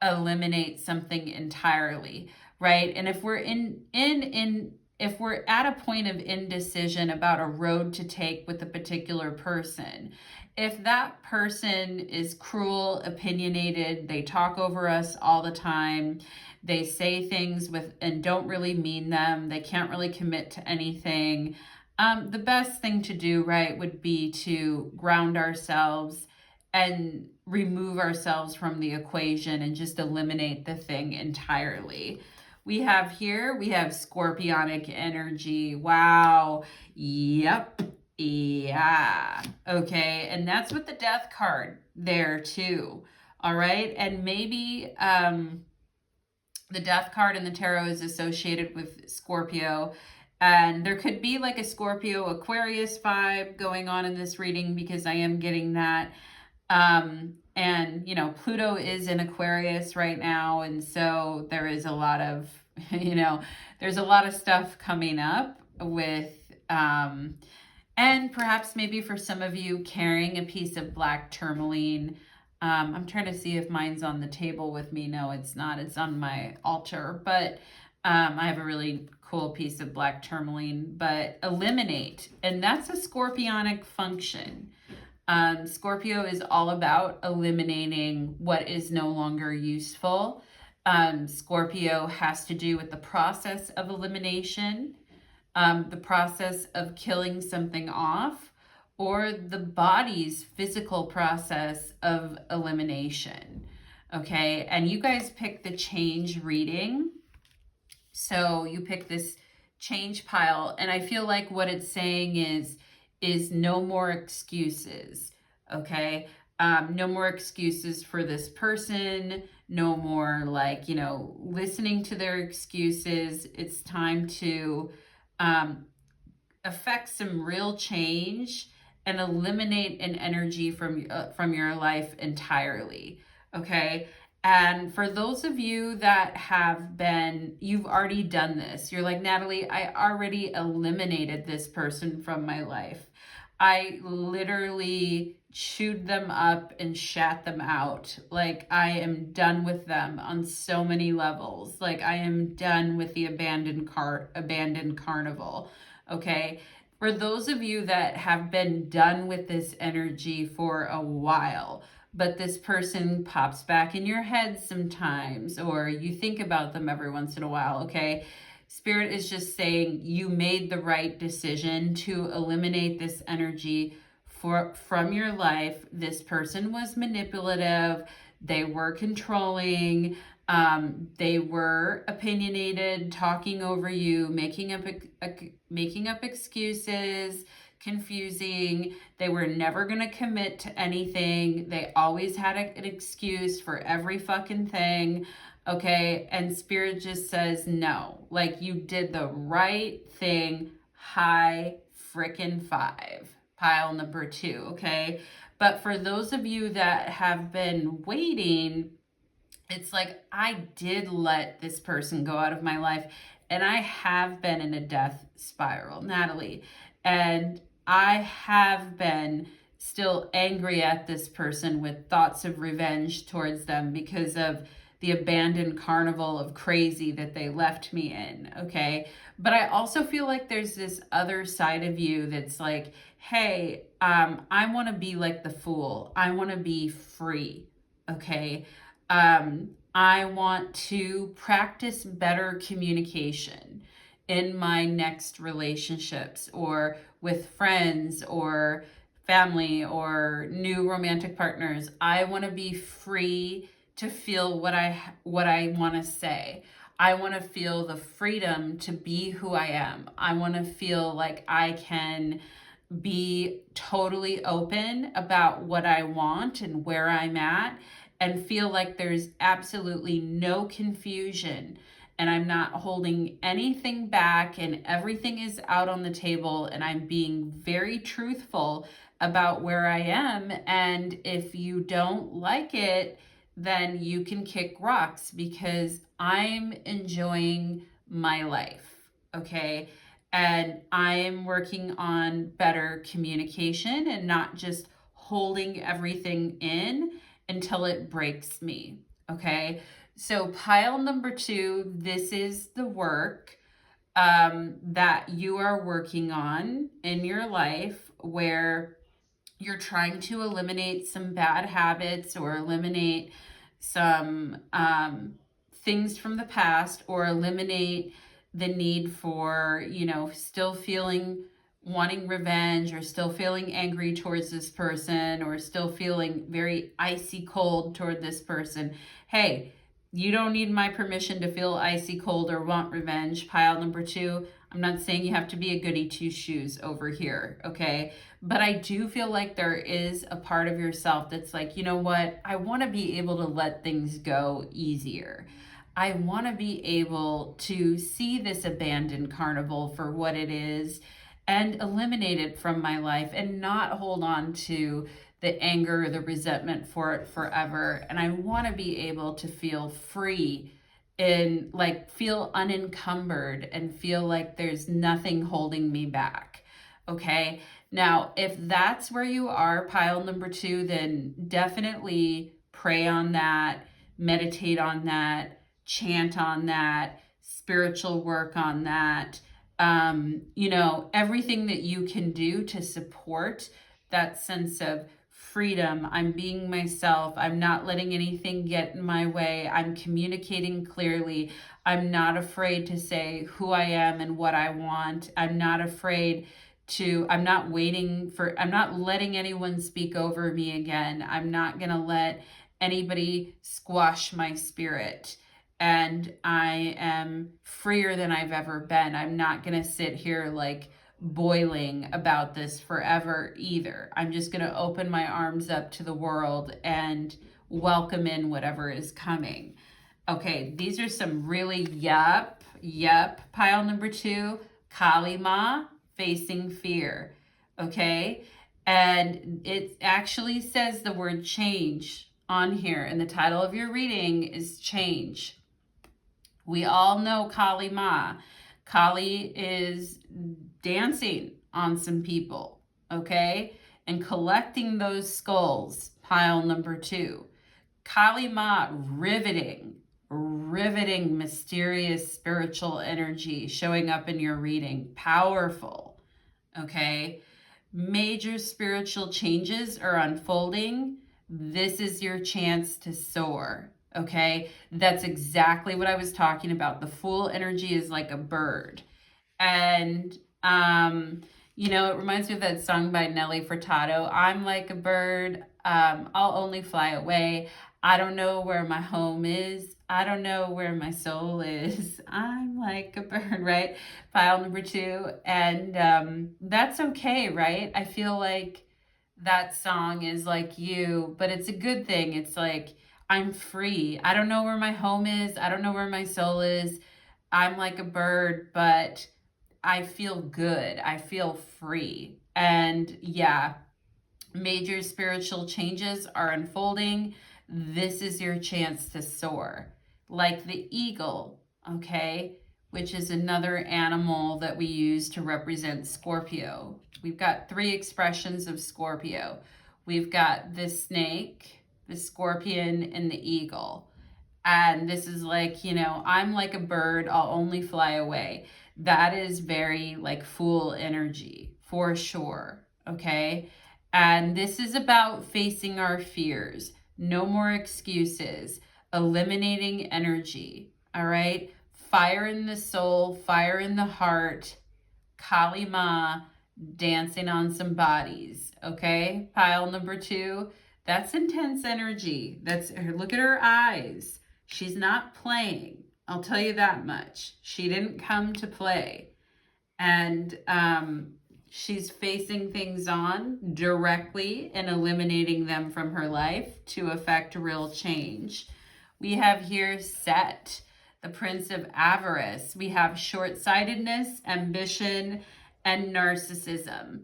eliminate something entirely, right? And if we're if we're at a point of indecision about a road to take with a particular person, if that person is cruel, opinionated, they talk over us all the time, they say things and don't really mean them, they can't really commit to anything, the best thing to do, right, would be to ground ourselves and remove ourselves from the equation and just eliminate the thing entirely. we have here, we have scorpionic energy. Wow. Yep. Yeah. Okay. And that's with the death card there too. All right. And maybe the death card in the tarot is associated with Scorpio. And there could be like a Scorpio Aquarius vibe going on in this reading, because I am getting that. And, you know, Pluto is in Aquarius right now. And so there is a lot of, you know, there's a lot of stuff coming up with, and perhaps maybe for some of you carrying a piece of black tourmaline. I'm trying to see if mine's on the table with me. No, it's not. It's on my altar. But I have a really cool piece of black tourmaline. But eliminate. And that's a scorpionic function. Scorpio is all about eliminating what is no longer useful. Scorpio has to do with the process of elimination, the process of killing something off, or the body's physical process of elimination. Okay, and you guys pick the change reading. So you pick this change pile, and I feel like what it's saying is no more excuses, okay? No more excuses for this person, no more like, you know, listening to their excuses. It's time to affect some real change and eliminate an energy from your life entirely, okay? And for those of you that you've already done this. You're like, Natalie, I already eliminated this person from my life. I literally chewed them up and shat them out. Like, I am done with them on so many levels. Like, I am done with the abandoned carnival. Okay. For those of you that have been done with this energy for a while, but this person pops back in your head sometimes, or you think about them every once in a while, okay? Spirit is just saying you made the right decision to eliminate this energy from your life. This person was manipulative. They were controlling. They were opinionated, talking over you, making up excuses, confusing. They were never going to commit to anything. They always had an excuse for every fucking thing. Okay. And Spirit just says, no, like, you did the right thing. High frickin' five. Pile number 2. Okay. But for those of you that have been waiting, it's like, I did let this person go out of my life, and I have been in a death spiral, Natalie. And I have been still angry at this person with thoughts of revenge towards them because of the abandoned carnival of crazy that they left me in, okay? But I also feel like there's this other side of you that's like, hey, I want to be like the fool. I want to be free, okay? I want to practice better communication in my next relationships, or with friends or family or new romantic partners. I want to be free to feel what I want to say. I want to feel the freedom to be who I am. I want to feel like I can be totally open about what I want and where I'm at, and feel like there's absolutely no confusion, and I'm not holding anything back, and everything is out on the table, and I'm being very truthful about where I am. And if you don't like it, then you can kick rocks, because I'm enjoying my life, okay? And I'm working on better communication and not just holding everything in until it breaks me, okay? So pile number 2, this is the work that you are working on in your life, where you're trying to eliminate some bad habits, or eliminate some things from the past, or eliminate the need for, you know, still wanting revenge, or still feeling angry towards this person, or still feeling very icy cold toward this person. Hey, You don't need my permission to feel icy cold or want revenge. Pile number 2, I'm not saying you have to be a goody two-shoes over here, okay? But I do feel like there is a part of yourself that's like, you know what? I want to be able to let things go easier. I want to be able to see this abandoned carnival for what it is and eliminate it from my life and not hold on to the anger, the resentment for it forever. And I want to be able to feel free and like feel unencumbered and feel like there's nothing holding me back. Okay. Now, if that's where you are, pile number 2, then definitely pray on that, meditate on that, chant on that, spiritual work on that. You know, everything that you can do to support that sense of freedom. I'm being myself. I'm not letting anything get in my way. I'm communicating clearly. I'm not afraid to say who I am and what I want. I'm not afraid to, I'm not letting anyone speak over me again. I'm not going to let anybody squash my spirit. And I am freer than I've ever been. I'm not going to sit here like boiling about this forever either. I'm just going to open my arms up to the world and welcome in whatever is coming. Okay, these are some really yep. Pile number 2, Kali Ma, facing fear. Okay, and it actually says the word change on here, and the title of your reading is Change. We all know Kali Ma. Kali is dancing on some people, okay? And collecting those skulls, pile number 2. Kali Ma, riveting, mysterious spiritual energy showing up in your reading. Powerful, okay? Major spiritual changes are unfolding. This is your chance to soar. Okay, that's exactly what I was talking about. The Fool energy is like a bird. And, you know, it reminds me of that song by Nelly Furtado. I'm like a bird. I'll only fly away. I don't know where my home is. I don't know where my soul is. I'm like a bird, right? Pile number 2. And that's okay, right? I feel like that song is like you, but it's a good thing. It's like, I'm free. I don't know where my home is. I don't know where my soul is. I'm like a bird, but I feel good. I feel free. And yeah, major spiritual changes are unfolding. This is your chance to soar. Like the eagle, okay, which is another animal that we use to represent Scorpio. We've got 3 expressions of Scorpio. We've got the snake, the scorpion, and the eagle. And this is like, you know, I'm like a bird, I'll only fly away. That is very like Fool energy for sure, okay? And this is about facing our fears. No more excuses. Eliminating energy, all right? Fire in the soul, fire in the heart. Kali Ma, dancing on some bodies, okay? Pile number 2. That's intense energy. Look at her eyes. She's not playing. I'll tell you that much. She didn't come to play. And she's facing things on directly and eliminating them from her life to affect real change. We have here Set, the Prince of Avarice. We have short-sightedness, ambition, and narcissism.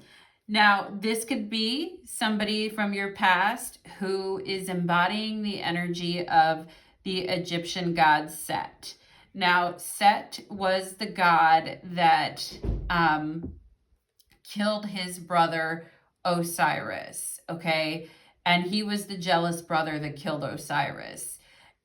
Now, this could be somebody from your past who is embodying the energy of the Egyptian god Set. Now, Set was the god that killed his brother Osiris, okay? And he was the jealous brother that killed Osiris.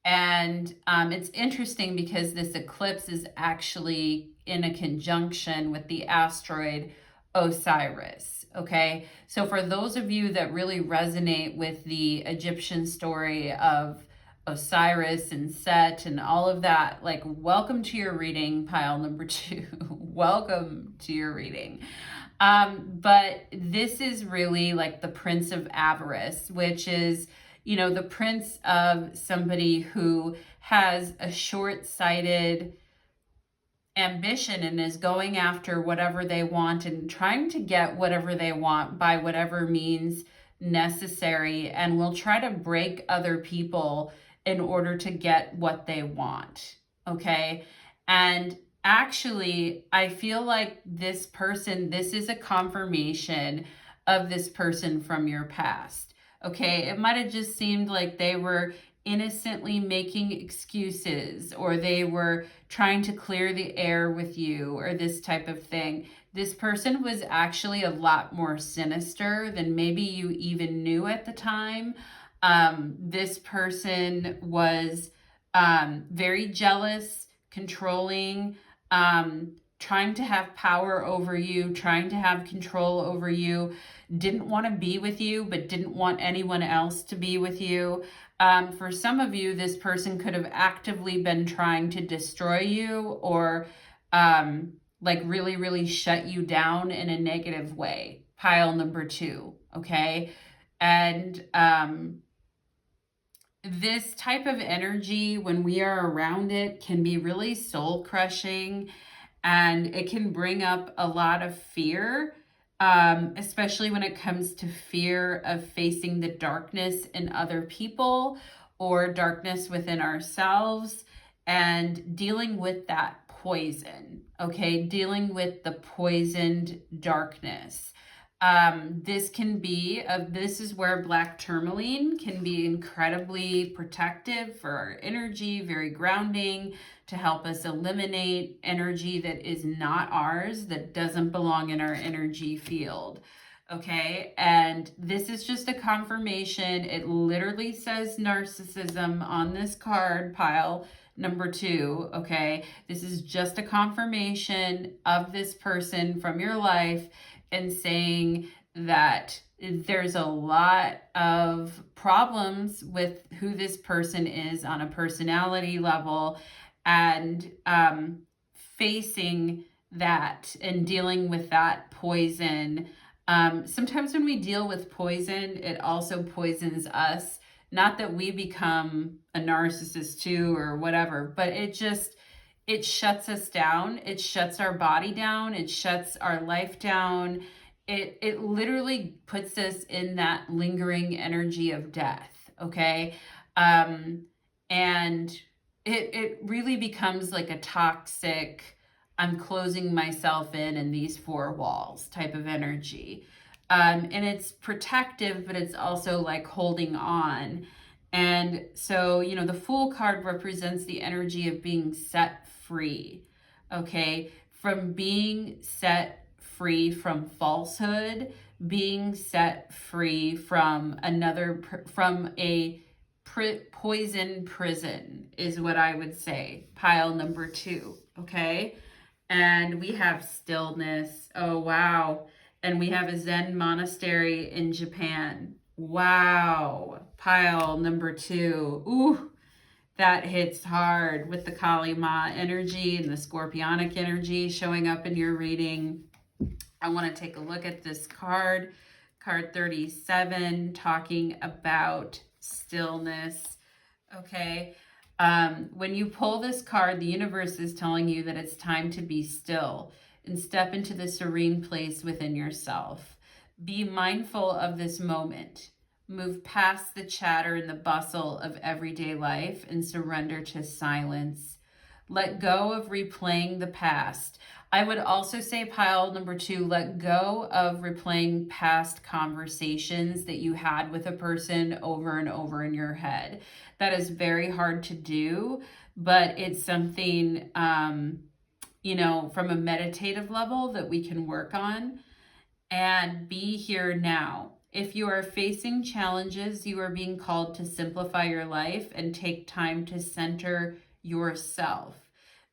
And it's interesting because this eclipse is actually in a conjunction with the asteroid Osiris, okay? So for those of you that really resonate with the Egyptian story of Osiris and Set and all of that, like, welcome to your reading, pile number 2. Welcome to your reading. But this is really like the Prince of Avarice, which is, you know, the prince of somebody who has a short-sighted ambition and is going after whatever they want and trying to get whatever they want by whatever means necessary, and will try to break other people in order to get what they want. Okay. And actually, I feel like this person, this is a confirmation of this person from your past. Okay. It might have just seemed like they were innocently making excuses, or they were trying to clear the air with you, or this type of thing. This person was actually a lot more sinister than maybe you even knew at the time. This person was very jealous, controlling, trying to have power over you, trying to have control over you, didn't want to be with you, but didn't want anyone else to be with you. For some of you, this person could have actively been trying to destroy you, or like really, really shut you down in a negative way. Pile number 2, okay? And this type of energy, when we are around it, can be really soul crushing, and it can bring up a lot of fear, especially when it comes to fear of facing the darkness in other people or darkness within ourselves, and dealing with that poison, okay? Dealing with the poisoned darkness. This is where black tourmaline can be incredibly protective for our energy, very grounding, to help us eliminate energy that is not ours, that doesn't belong in our energy field. Okay, and this is just a confirmation. It literally says narcissism on this card, pile number 2. Okay, this is just a confirmation of this person from your life, and saying that there's a lot of problems with who this person is on a personality level, and facing that and dealing with that poison. Sometimes when we deal with poison, it also poisons us. Not that we become a narcissist too or whatever, but it shuts us down. It shuts our body down. It shuts our life down. It literally puts us in that lingering energy of death. Okay. And it really becomes like a toxic, I'm closing myself in these 4 walls type of energy. And it's protective, but it's also like holding on. And so, you know, the Fool card represents the energy of being set free, okay? From being set free from falsehood, being set free from a poison prison is what I would say. Pile number 2, okay? And we have stillness. Oh, wow. And we have a Zen monastery in Japan. Wow. Pile number 2. Ooh, that hits hard with the Kali Ma energy and the Scorpionic energy showing up in your reading. I want to take a look at this card. Card 37, talking about stillness. Okay. When you pull this card, the universe is telling you that it's time to be still and step into the serene place within yourself. Be mindful of this moment. Move past the chatter and the bustle of everyday life and surrender to silence. Let go of replaying the past. I would also say, pile number 2, let go of replaying past conversations that you had with a person over and over in your head. That is very hard to do, but it's something, you know, from a meditative level that we can work on. And be here now. If you are facing challenges, you are being called to simplify your life and take time to center yourself.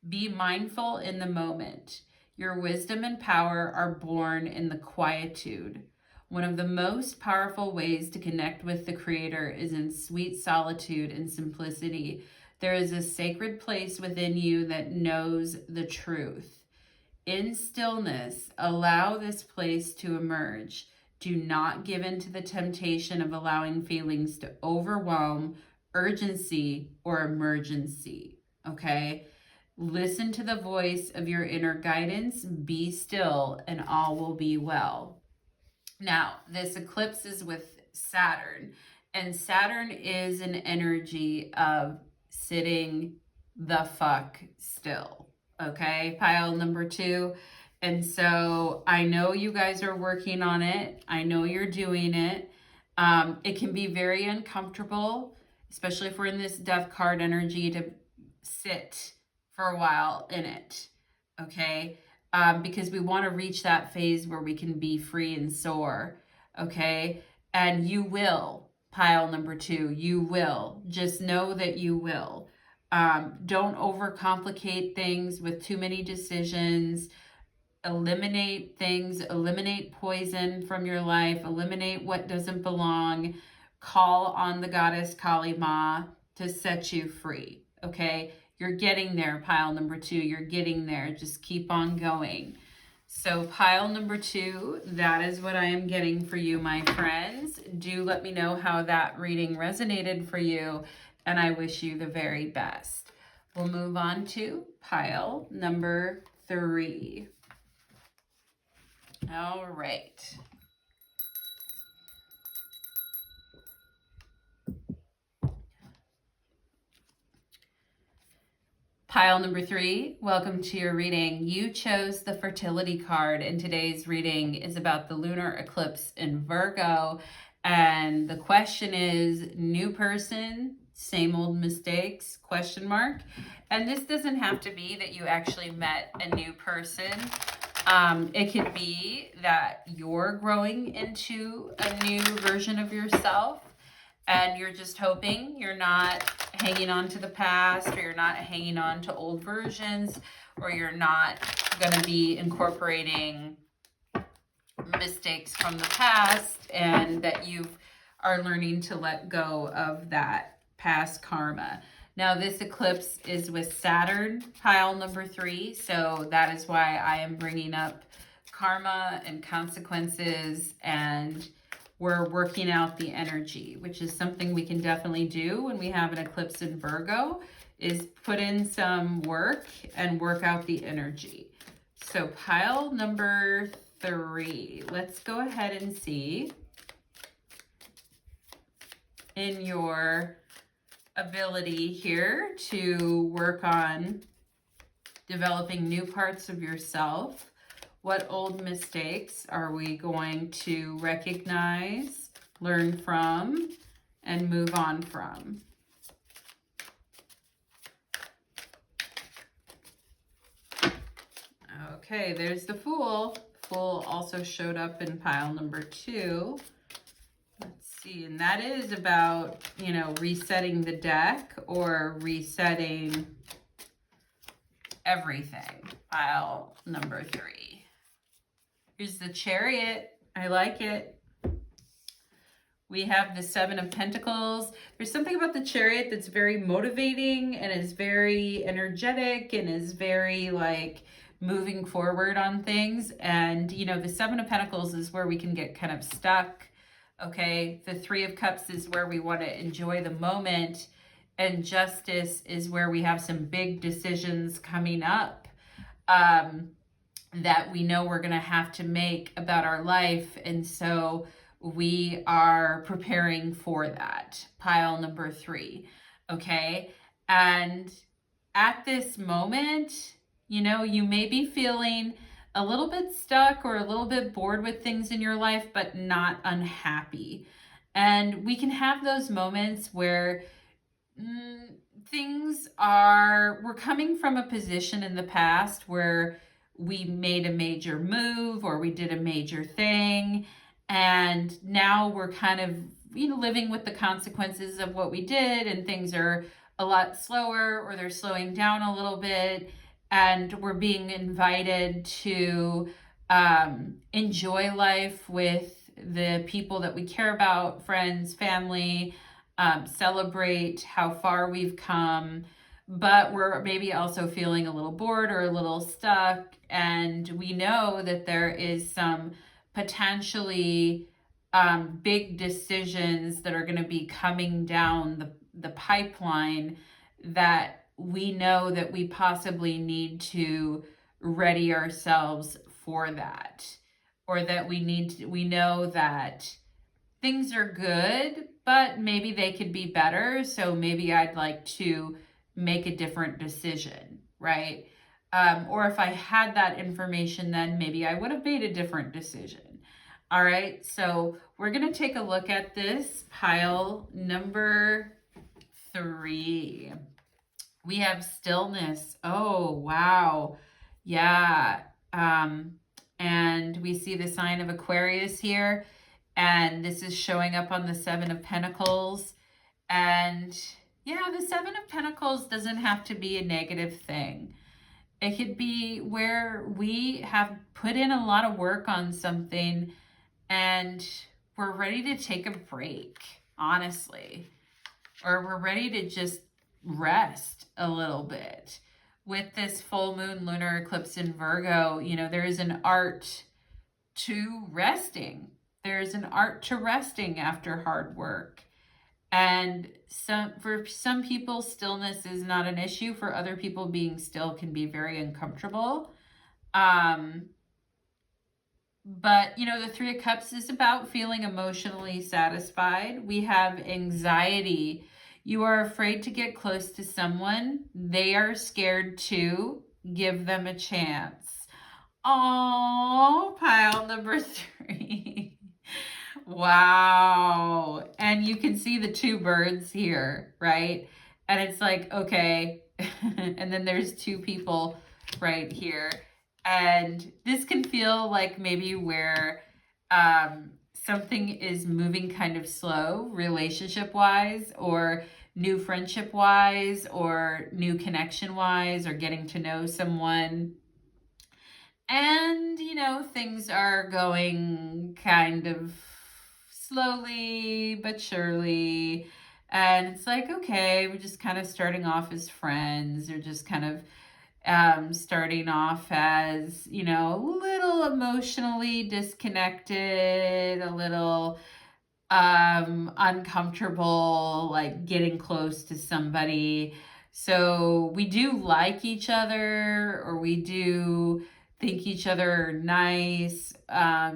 Be mindful in the moment. Your wisdom and power are born in the quietude. One of the most powerful ways to connect with the Creator is in sweet solitude and simplicity. There is a sacred place within you that knows the truth. In stillness, allow this place to emerge. Do not give in to the temptation of allowing feelings to overwhelm, urgency, or emergency, okay? Listen to the voice of your inner guidance, be still, and all will be well. Now, this eclipse is with Saturn, and Saturn is an energy of sitting the fuck still, okay? Pile number 2. And so I know you guys are working on it. I know you're doing it. It can be very uncomfortable, especially if we're in this death card energy, to sit for a while in it, okay? Because we want to reach that phase where we can be free and soar, okay? And you will, pile number 2, you will. Just know that you will. Don't overcomplicate things with too many decisions. Eliminate things, eliminate poison from your life, eliminate what doesn't belong. Call on the goddess Kali Ma to set you free, okay? You're getting there, pile number 2. You're getting there. Just keep on going. So pile number 2, that is what I am getting for you, my friends. Do let me know how that reading resonated for you, and I wish you the very best. We'll move on to pile number 3. All right. Pile number 3, welcome to your reading. You chose the Fertility card, and today's reading is about the lunar eclipse in Virgo. And the question is, new person, same old mistakes, question mark. And this doesn't have to be that you actually met a new person. It could be that you're growing into a new version of yourself, and you're just hoping you're not hanging on to the past, or you're not hanging on to old versions, or you're not going to be incorporating mistakes from the past, and that you are learning to let go of that past karma. Now, this eclipse is with Saturn, pile number 3, so that is why I am bringing up karma and consequences, and we're working out the energy, which is something we can definitely do when we have an eclipse in Virgo, is put in some work and work out the energy. So pile number 3, let's go ahead and see in your ability here to work on developing new parts of yourself. What old mistakes are we going to recognize, learn from, and move on from? Okay, there's the Fool. Fool also showed up in pile number 2. Let's see, and that is about, you know, resetting the deck or resetting everything. Pile number 3. Here's the Chariot. I like it. We have the 7 of Pentacles. There's something about the Chariot that's very motivating and is very energetic and is very like moving forward on things. And, you know, the 7 of Pentacles is where we can get kind of stuck. Okay, the 3 of Cups is where we want to enjoy the moment. And Justice is where we have some big decisions coming up that we know we're going to have to make about our life. And so we are preparing for that. Pile number 3. Okay. And at this moment, you know, you may be feeling a little bit stuck or a little bit bored with things in your life, but not unhappy. And we can have those moments where we're coming from a position in the past where we made a major move or we did a major thing, and now we're kind of, you know, living with the consequences of what we did, and things are a lot slower or they're slowing down a little bit, and we're being invited to enjoy life with the people that we care about, friends, family, celebrate how far we've come, but we're maybe also feeling a little bored or a little stuck. And we know that there is some potentially big decisions that are going to be coming down the pipeline that we know that we possibly need to ready ourselves for that, or that we know that things are good, but maybe they could be better. So maybe I'd like to make a different decision, right? Or if I had that information, then maybe I would have made a different decision. All right, so we're going to take a look at this pile number 3. We have stillness. Oh, wow. Yeah. And we see the sign of Aquarius here. And this is showing up on the 7 of Pentacles. And yeah, the 7 of Pentacles doesn't have to be a negative thing. It could be where we have put in a lot of work on something and we're ready to take a break, honestly. Or we're ready to just rest a little bit. With this full moon lunar eclipse in Virgo, you know, there is an art to resting. There's an art to resting after hard work. And for some people, stillness is not an issue. For other people, being still can be very uncomfortable. But, you know, the 3 of Cups is about feeling emotionally satisfied. We have anxiety. You are afraid to get close to someone. They are scared too. Give them a chance. Oh, pile number 3. Wow. And you can see the 2 birds here, right? And it's like, okay. And then there's 2 people right here. And this can feel like maybe where something is moving kind of slow, relationship-wise, or new friendship-wise, or new connection-wise, or getting to know someone. And, you know, things are going kind of slowly but surely. And it's like, okay, we're just kind of starting off as friends, or just kind of starting off as, you know, a little emotionally disconnected, a little uncomfortable, like getting close to somebody. So we do like each other, or we do think each other are nice.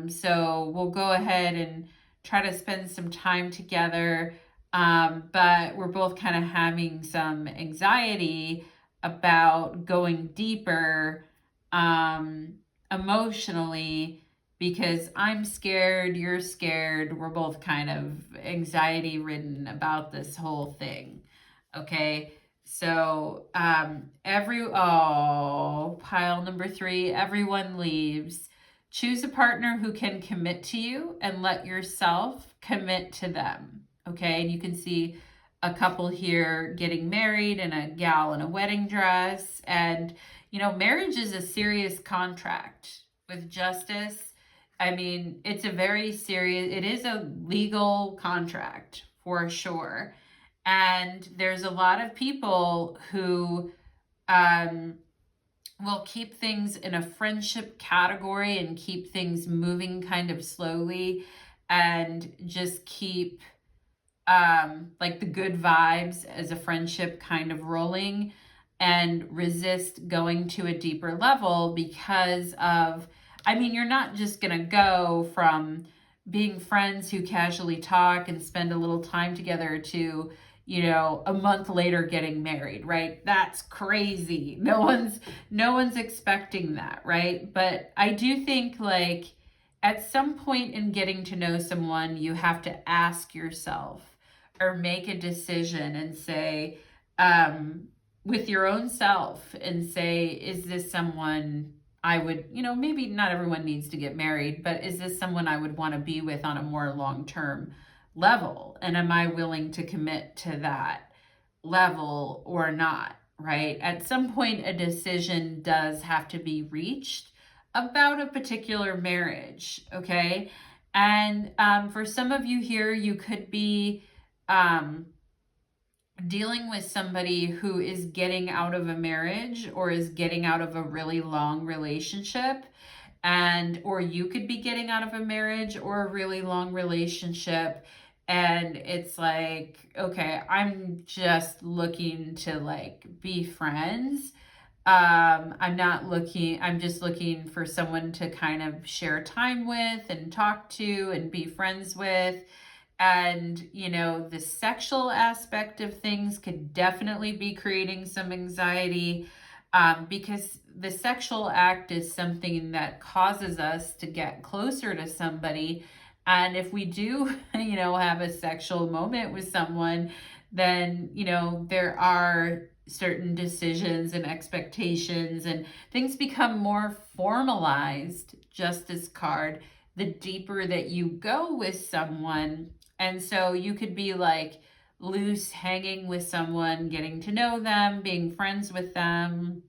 So we'll go ahead and try to spend some time together. But we're both kind of having some anxiety about going deeper emotionally, because I'm scared, you're scared, we're both kind of anxiety ridden about this whole thing. Okay, so pile number 3, everyone leaves. Choose a partner who can commit to you and let yourself commit to them. Okay, and you can see a couple here getting married, and a gal in a wedding dress. And, you know, marriage is a serious contract with justice. I mean, it's a very serious, it is a legal contract for sure. And there's a lot of people who will keep things in a friendship category and keep things moving kind of slowly, and just keep like the good vibes as a friendship kind of rolling, and resist going to a deeper level because of, I mean, you're not just going to go from being friends who casually talk and spend a little time together to, you know, a month later getting married, right? That's crazy. No one's expecting that, right? But I do think, like, at some point in getting to know someone, you have to ask yourself, or make a decision and say, with your own self, and say, is this someone I would, you know, maybe not everyone needs to get married, but is this someone I would want to be with on a more long-term level? And am I willing to commit to that level or not, right? At some point, a decision does have to be reached about a particular marriage, okay? And for some of you here, you could be dealing with somebody who is getting out of a marriage, or is getting out of a really long relationship. or you could be getting out of a marriage or a really long relationship, and it's like, okay, I'm just looking to like be friends. I'm just looking for someone to kind of share time with and talk to and be friends with. And, the sexual aspect of things could definitely be creating some anxiety, because the sexual act is something that causes us to get closer to somebody. And if we do, have a sexual moment with someone, then, there are certain decisions and expectations, and things become more formalized, Justice card, the deeper that you go with someone. And so you could be like loose hanging with someone, getting to know them, being friends with them.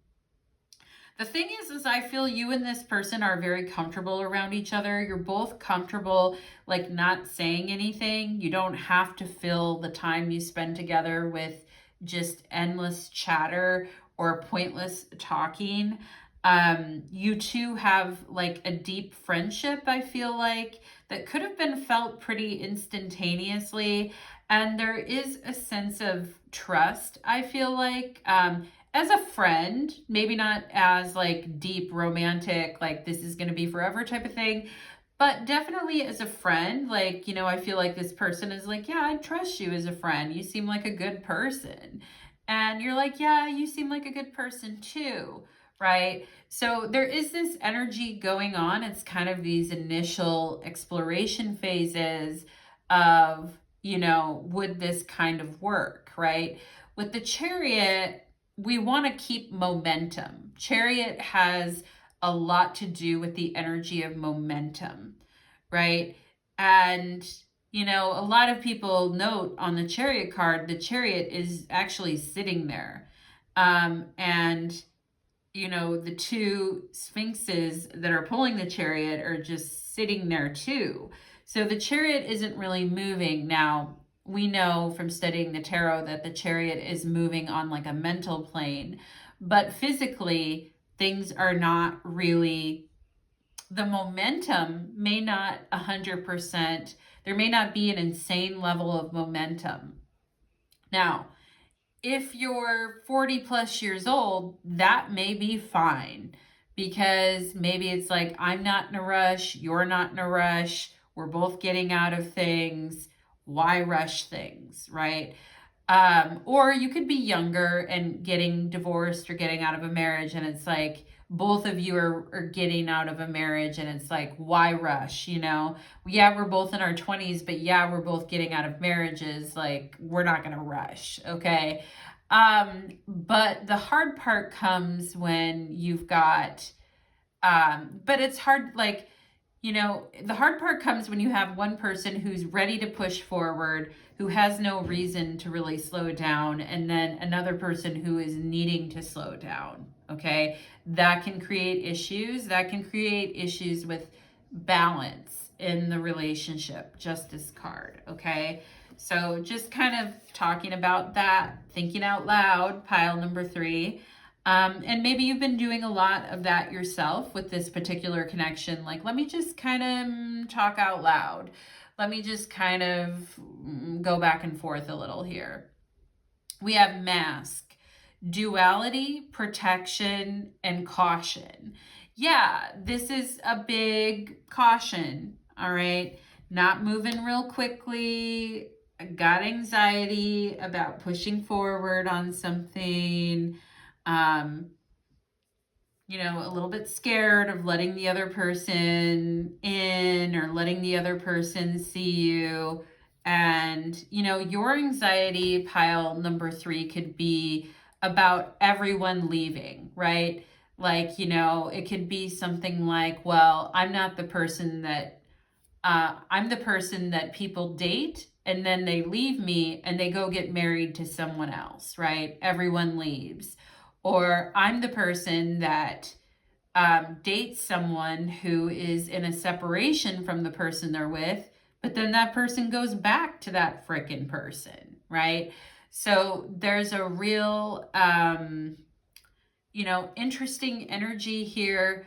The thing is I feel you and this person are very comfortable around each other. You're both comfortable, like not saying anything. You don't have to fill the time you spend together with just endless chatter or pointless talking. You two have like a deep friendship, I feel like, that could have been felt pretty instantaneously. And there is a sense of trust, I feel like, as a friend, maybe not as like deep romantic, like this is going to be forever type of thing, but definitely as a friend, like, I feel like this person is like, yeah, I trust you as a friend. You seem like a good person. And you're like, yeah, you seem like a good person too, right? So there is this energy going on. It's kind of these initial exploration phases of, would this kind of work, right? With the Chariot, we want to keep momentum. Chariot has a lot to do with the energy of momentum, right? And, a lot of people note on the Chariot card, the Chariot is actually sitting there. And, the two sphinxes that are pulling the Chariot are just sitting there too. So the Chariot isn't really moving. Now, we know from studying the tarot that the Chariot is moving on like a mental plane, but physically things are not really, the momentum may not 100%, there may not be an insane level of momentum. Now, if you're 40 plus years old, that may be fine, because maybe it's like, I'm not in a rush, you're not in a rush, we're both getting out of things. Why rush things, right? Or you could be younger and getting divorced or getting out of a marriage, and it's like both of you are getting out of a marriage, and it's like, why rush? Yeah, we're both in our 20s, but yeah, we're both getting out of marriages. Like, we're not going to rush, okay? But the hard part comes when you've got, but it's hard, like, the hard part comes when you have one person who's ready to push forward, who has no reason to really slow down, and then another person who is needing to slow down, okay? That can create issues. That can create issues with balance in the relationship, Justice card, okay? So just kind of talking about that, thinking out loud, pile number 3. And maybe you've been doing a lot of that yourself with this particular connection. Like, let me just kind of talk out loud. Let me just kind of go back and forth a little here. We have mask, duality, protection, and caution. Yeah, this is a big caution, all right? Not moving real quickly. Got anxiety about pushing forward on something. A little bit scared of letting the other person in or letting the other person see you. And, your anxiety, pile number 3, could be about everyone leaving, right? Like, it could be something like, well, I'm the person that people date, and then they leave me and they go get married to someone else, right? Everyone leaves. Or I'm the person that dates someone who is in a separation from the person they're with, but then that person goes back to that frickin' person, right? So there's a real, interesting energy here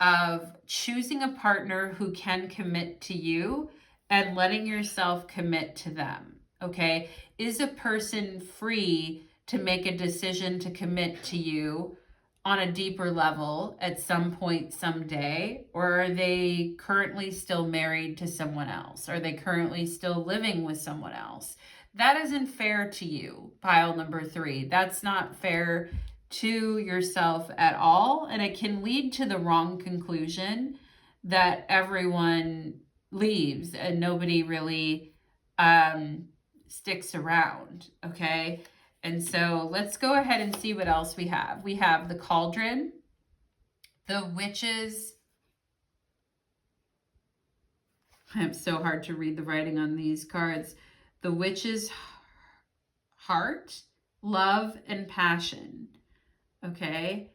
of choosing a partner who can commit to you and letting yourself commit to them. Okay? Is a person free to make a decision to commit to you on a deeper level at some point someday? Or are they currently still married to someone else? Are they currently still living with someone else? That isn't fair to you, pile number 3. That's not fair to yourself at all, and it can lead to the wrong conclusion that everyone leaves and nobody really sticks around. Okay, and so let's go ahead and see what else we have. We have the Cauldron, the Witches. It's so hard to read the writing on these cards. The Witch's Heart, Love, and Passion. Okay.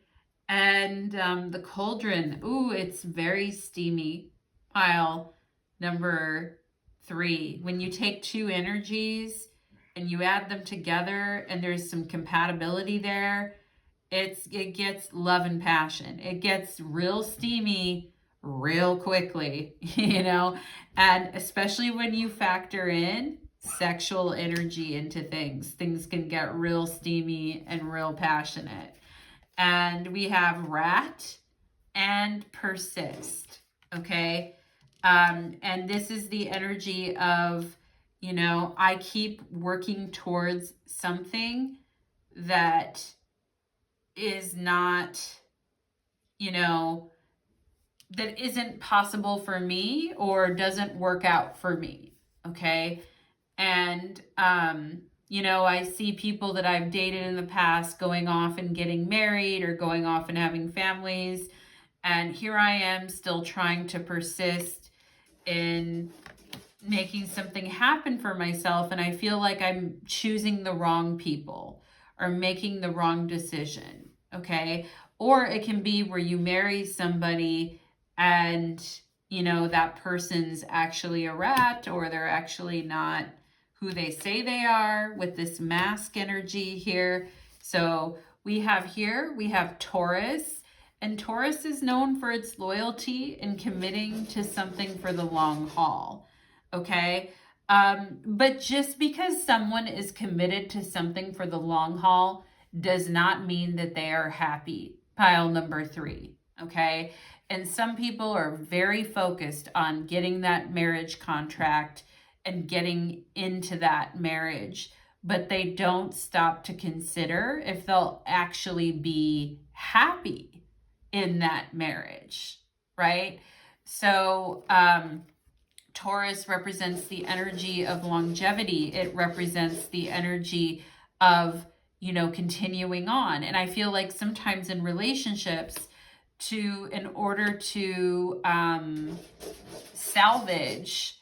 And the Cauldron. Ooh, it's very steamy. Pile number 3. When you take 2 energies and you add them together and there's some compatibility there, it gets love and passion. It gets real steamy real quickly, you know, and especially when you factor in sexual energy into things can get real steamy and real passionate. And we have Rat and Persist. Okay. And this is the energy of, you know, I keep working towards something that is not, you know, that isn't possible for me or doesn't work out for me. Okay. And, you know, I see people that I've dated in the past going off and getting married or going off and having families. And here I am still trying to persist in making something happen for myself. And I feel like I'm choosing the wrong people or making the wrong decision. Okay. Or it can be where you marry somebody and, you know, that person's actually a rat, or they're actually not who they say they are, with this mask energy here. So we have Taurus, and Taurus is known for its loyalty and committing to something for the long haul. Okay. But just because someone is committed to something for the long haul does not mean that they are happy. Pile number 3. Okay. And some people are very focused on getting that marriage contract and getting into that marriage, but they don't stop to consider if they'll actually be happy in that marriage, right? So Taurus represents the energy of longevity. It represents the energy of, you know, continuing on. And I feel like sometimes in relationships, in order to salvage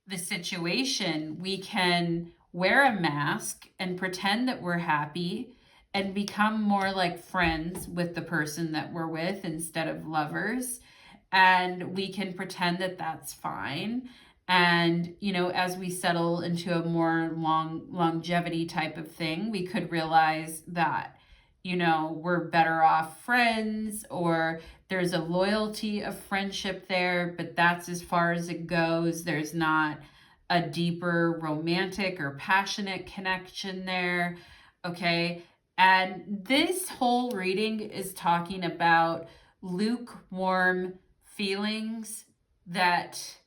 the situation, we can wear a mask and pretend that we're happy and become more like friends with the person that we're with instead of lovers. And we can pretend that that's fine. And, you know, as we settle into a more longevity type of thing, we could realize that, you know, we're better off friends, or there's a loyalty of friendship there, but that's as far as it goes. There's not a deeper romantic or passionate connection there. Okay. And this whole reading is talking about lukewarm feelings that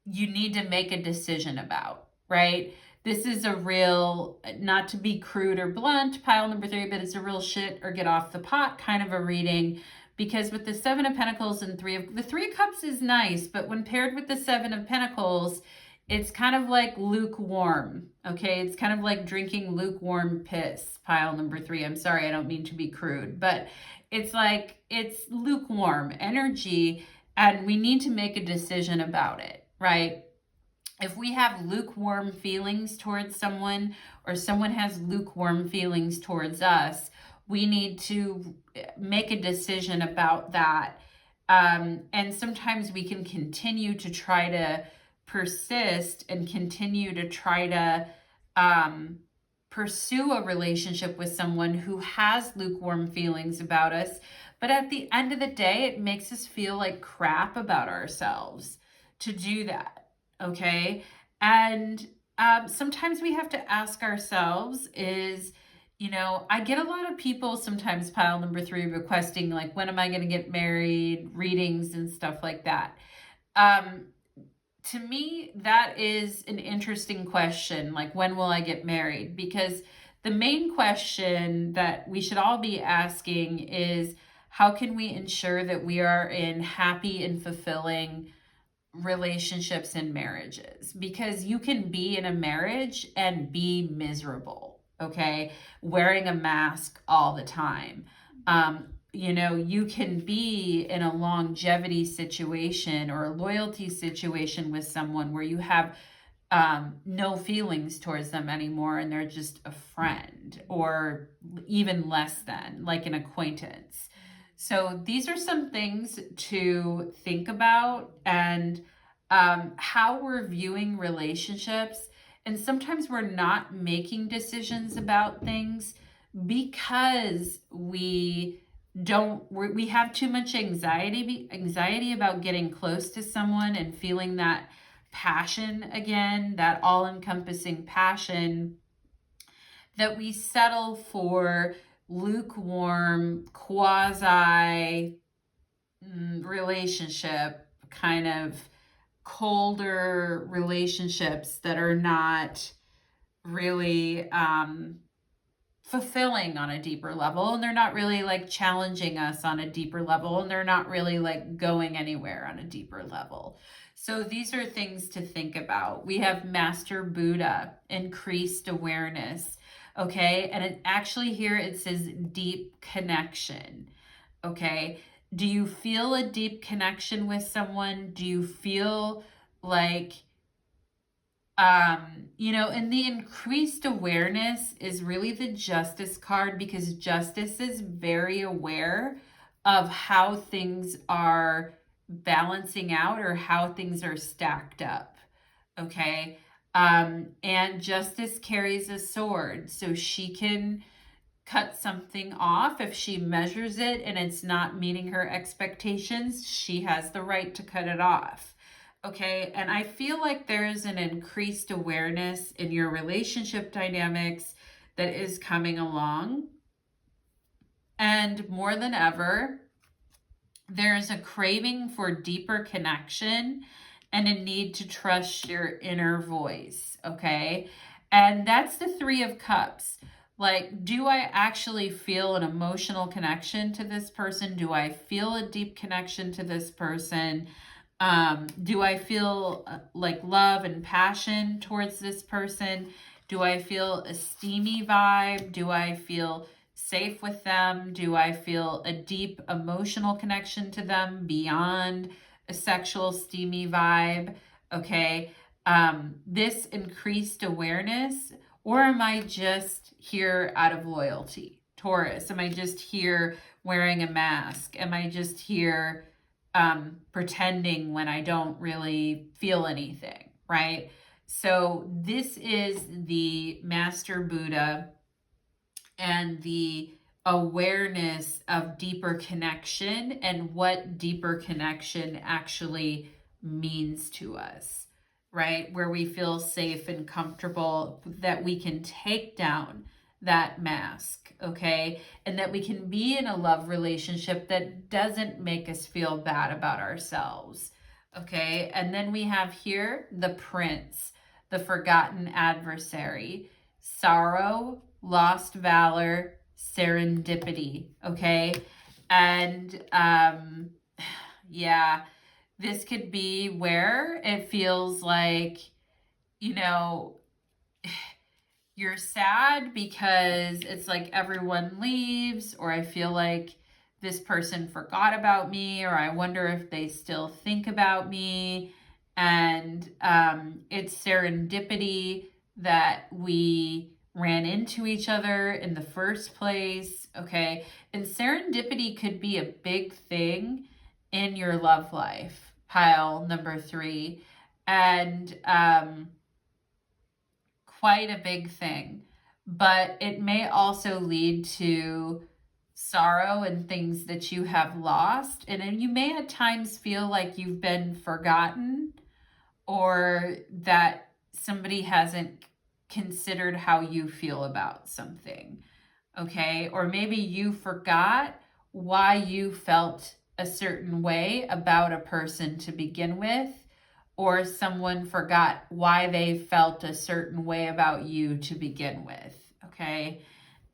you need to make a decision about, right? This is a real, not to be crude or blunt, pile number 3, but it's a real shit or get off the pot kind of a reading, because with the 7 of Pentacles and the 3 of Cups is nice, but when paired with the 7 of Pentacles, it's kind of like lukewarm. Okay. It's kind of like drinking lukewarm piss, pile number 3. I'm sorry, I don't mean to be crude, but it's like, it's lukewarm energy, and we need to make a decision about it, right? If we have lukewarm feelings towards someone, or someone has lukewarm feelings towards us, we need to make a decision about that. And sometimes we can continue to try to persist and continue to try to pursue a relationship with someone who has lukewarm feelings about us. But at the end of the day, it makes us feel like crap about ourselves to do that. Okay. And sometimes we have to ask ourselves is, I get a lot of people sometimes, pile number 3, requesting like, when am I going to get married, readings and stuff like that. To me, that is an interesting question. Like, when will I get married? Because the main question that we should all be asking is, how can we ensure that we are in happy and fulfilling relationships and marriages? Because you can be in a marriage and be miserable, okay? Wearing a mask all the time. You can be in a longevity situation or a loyalty situation with someone where you have no feelings towards them anymore and they're just a friend or even less than, like an acquaintance. So these are some things to think about, and how we're viewing relationships. And sometimes we're not making decisions about things because we have too much anxiety about getting close to someone and feeling that passion again, that all-encompassing passion, that we settle for lukewarm, quasi relationship, kind of colder relationships that are not really fulfilling on a deeper level, and they're not really like challenging us on a deeper level, and they're not really like going anywhere on a deeper level. So these are things to think about. We have Master Buddha, increased awareness. Okay. And here it says deep connection. Okay. Do you feel a deep connection with someone? Do you feel like, and the increased awareness is really the Justice card, because Justice is very aware of how things are balancing out or how things are stacked up. Okay. And Justice carries a sword, so she can cut something off if she measures it and it's not meeting her expectations. She has the right to cut it off. Okay. And I feel like there's an increased awareness in your relationship dynamics that is coming along. And more than ever, there's a craving for deeper connection and a need to trust your inner voice. Okay. And that's the 3 of Cups. Like, do I actually feel an emotional connection to this person? Do I feel a deep connection to this person? Do I feel like love and passion towards this person? Do I feel a steamy vibe? Do I feel safe with them? Do I feel a deep emotional connection to them beyond a sexual steamy vibe? Okay. This increased awareness, or am I just here out of loyalty? Taurus, am I just here wearing a mask? Am I just here pretending when I don't really feel anything, right? So this is the Master Buddha and the awareness of deeper connection and what deeper connection actually means to us, right? Where we feel safe and comfortable, that we can take down that mask, okay? And that we can be in a love relationship that doesn't make us feel bad about ourselves, okay? And then we have here the Prince, the forgotten adversary, sorrow, lost valor, serendipity, okay? And yeah, this could be where it feels like, you're sad because it's like everyone leaves, or I feel like this person forgot about me, or I wonder if they still think about me. And it's serendipity that we ran into each other in the first place, okay? And serendipity could be a big thing in your love life, pile number 3. And quite a big thing, but it may also lead to sorrow and things that you have lost. And then you may at times feel like you've been forgotten, or that somebody hasn't considered how you feel about something. Okay. Or maybe you forgot why you felt a certain way about a person to begin with, or someone forgot why they felt a certain way about you to begin with. Okay.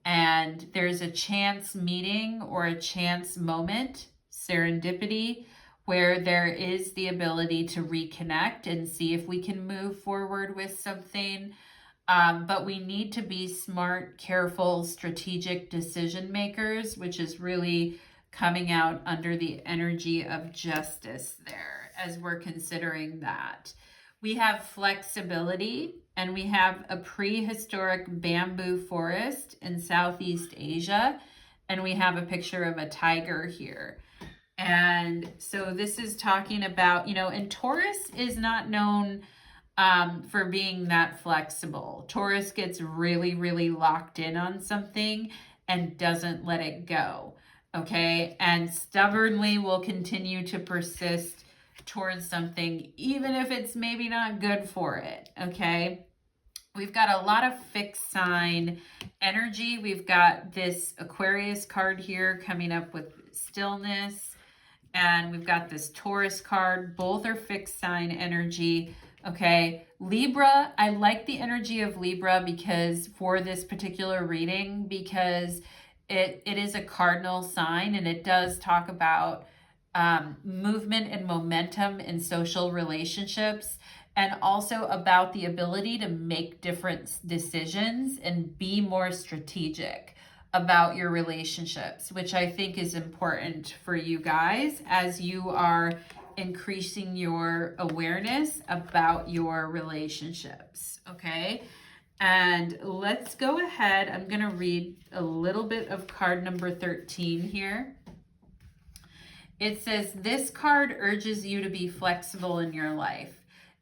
And there's a chance meeting or a chance moment, serendipity, where there is the ability to reconnect and see if we can move forward with something. But we need to be smart, careful, strategic decision makers, which is really coming out under the energy of justice there as we're considering that. We have flexibility, and we have a prehistoric bamboo forest in Southeast Asia, and we have a picture of a tiger here. And so this is talking about, and Taurus is not known for being that flexible. Taurus gets really, really locked in on something and doesn't let it go. Okay. And stubbornly will continue to persist towards something, even if it's maybe not good for it. Okay. We've got a lot of fixed sign energy. We've got this Aquarius card here coming up with stillness. And we've got this Taurus card. Both are fixed sign energy. Okay, Libra, I like the energy of Libra because for this particular reading, because it is a cardinal sign, and it does talk about movement and momentum in social relationships, and also about the ability to make different decisions and be more strategic about your relationships, which I think is important for you guys as you are increasing your awareness about your relationships. Okay. And let's go ahead. I'm going to read a little bit of card number 13 here. It says, this card urges you to be flexible in your life.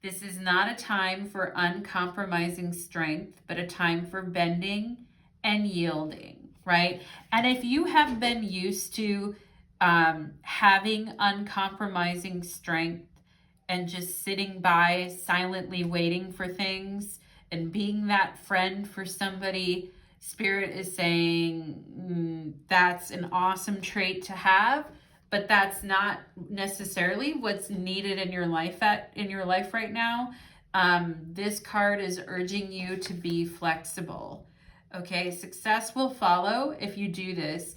This is not a time for uncompromising strength, but a time for bending and yielding, right? And if you have been used to having uncompromising strength and just sitting by silently waiting for things and being that friend for somebody, Spirit is saying that's an awesome trait to have, but that's not necessarily what's needed in your life right now. This card is urging you to be flexible. Okay, success will follow if you do this.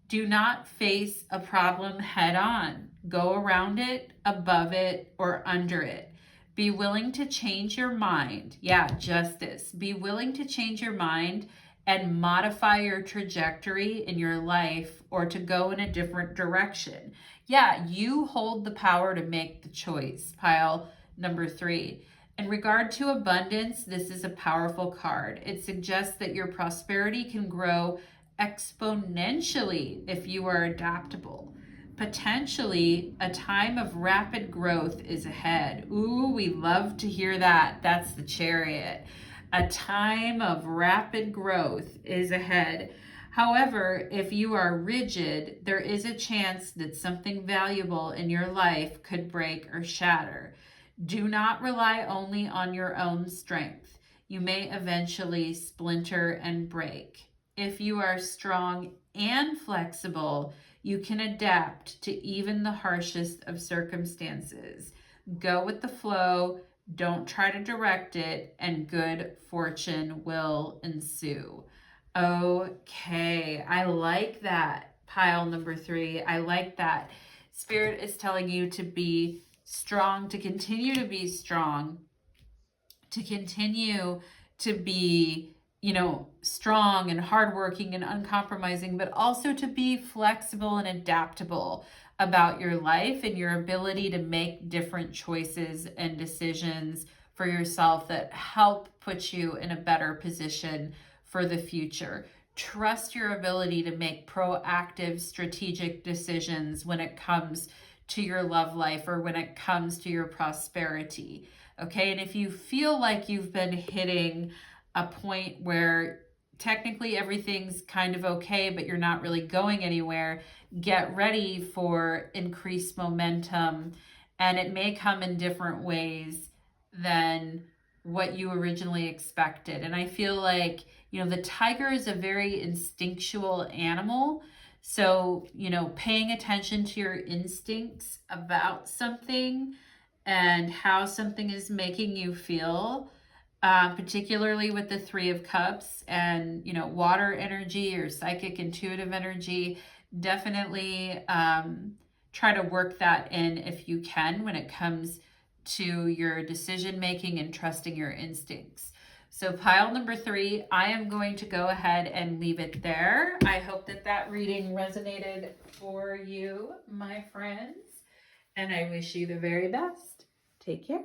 Do not face a problem head on. Go around it, above it, or under it. Be willing to change your mind. Yeah, justice. Be willing to change your mind and modify your trajectory in your life, or to go in a different direction. Yeah, you hold the power to make the choice. Pile number 3. In regard to abundance, this is a powerful card. It suggests that your prosperity can grow exponentially if you are adaptable. Potentially, a time of rapid growth is ahead. Ooh, we love to hear that. That's the Chariot. A time of rapid growth is ahead. However, if you are rigid, there is a chance that something valuable in your life could break or shatter. Do not rely only on your own strength. You may eventually splinter and break. If you are strong and flexible, you can adapt to even the harshest of circumstances. Go with the flow, don't try to direct it, and good fortune will ensue. Okay, I like that. Pile number 3, I like that. Spirit is telling you to be strong, to continue to be strong, to continue to be strong and hardworking and uncompromising, but also to be flexible and adaptable about your life and your ability to make different choices and decisions for yourself that help put you in a better position for the future. Trust your ability to make proactive, strategic decisions when it comes to your love life or when it comes to your prosperity. Okay, and if you feel like you've been hitting a point where technically everything's kind of okay, but you're not really going anywhere. Get ready for increased momentum, and it may come in different ways than what you originally expected. And I feel like, the tiger is a very instinctual animal. So, paying attention to your instincts about something and how something is making you feel, particularly with the Three of Cups and, water energy or psychic intuitive energy, definitely try to work that in if you can when it comes to your decision making and trusting your instincts. So pile number 3, I am going to go ahead and leave it there. I hope that reading resonated for you, my friends, and I wish you the very best. Take care.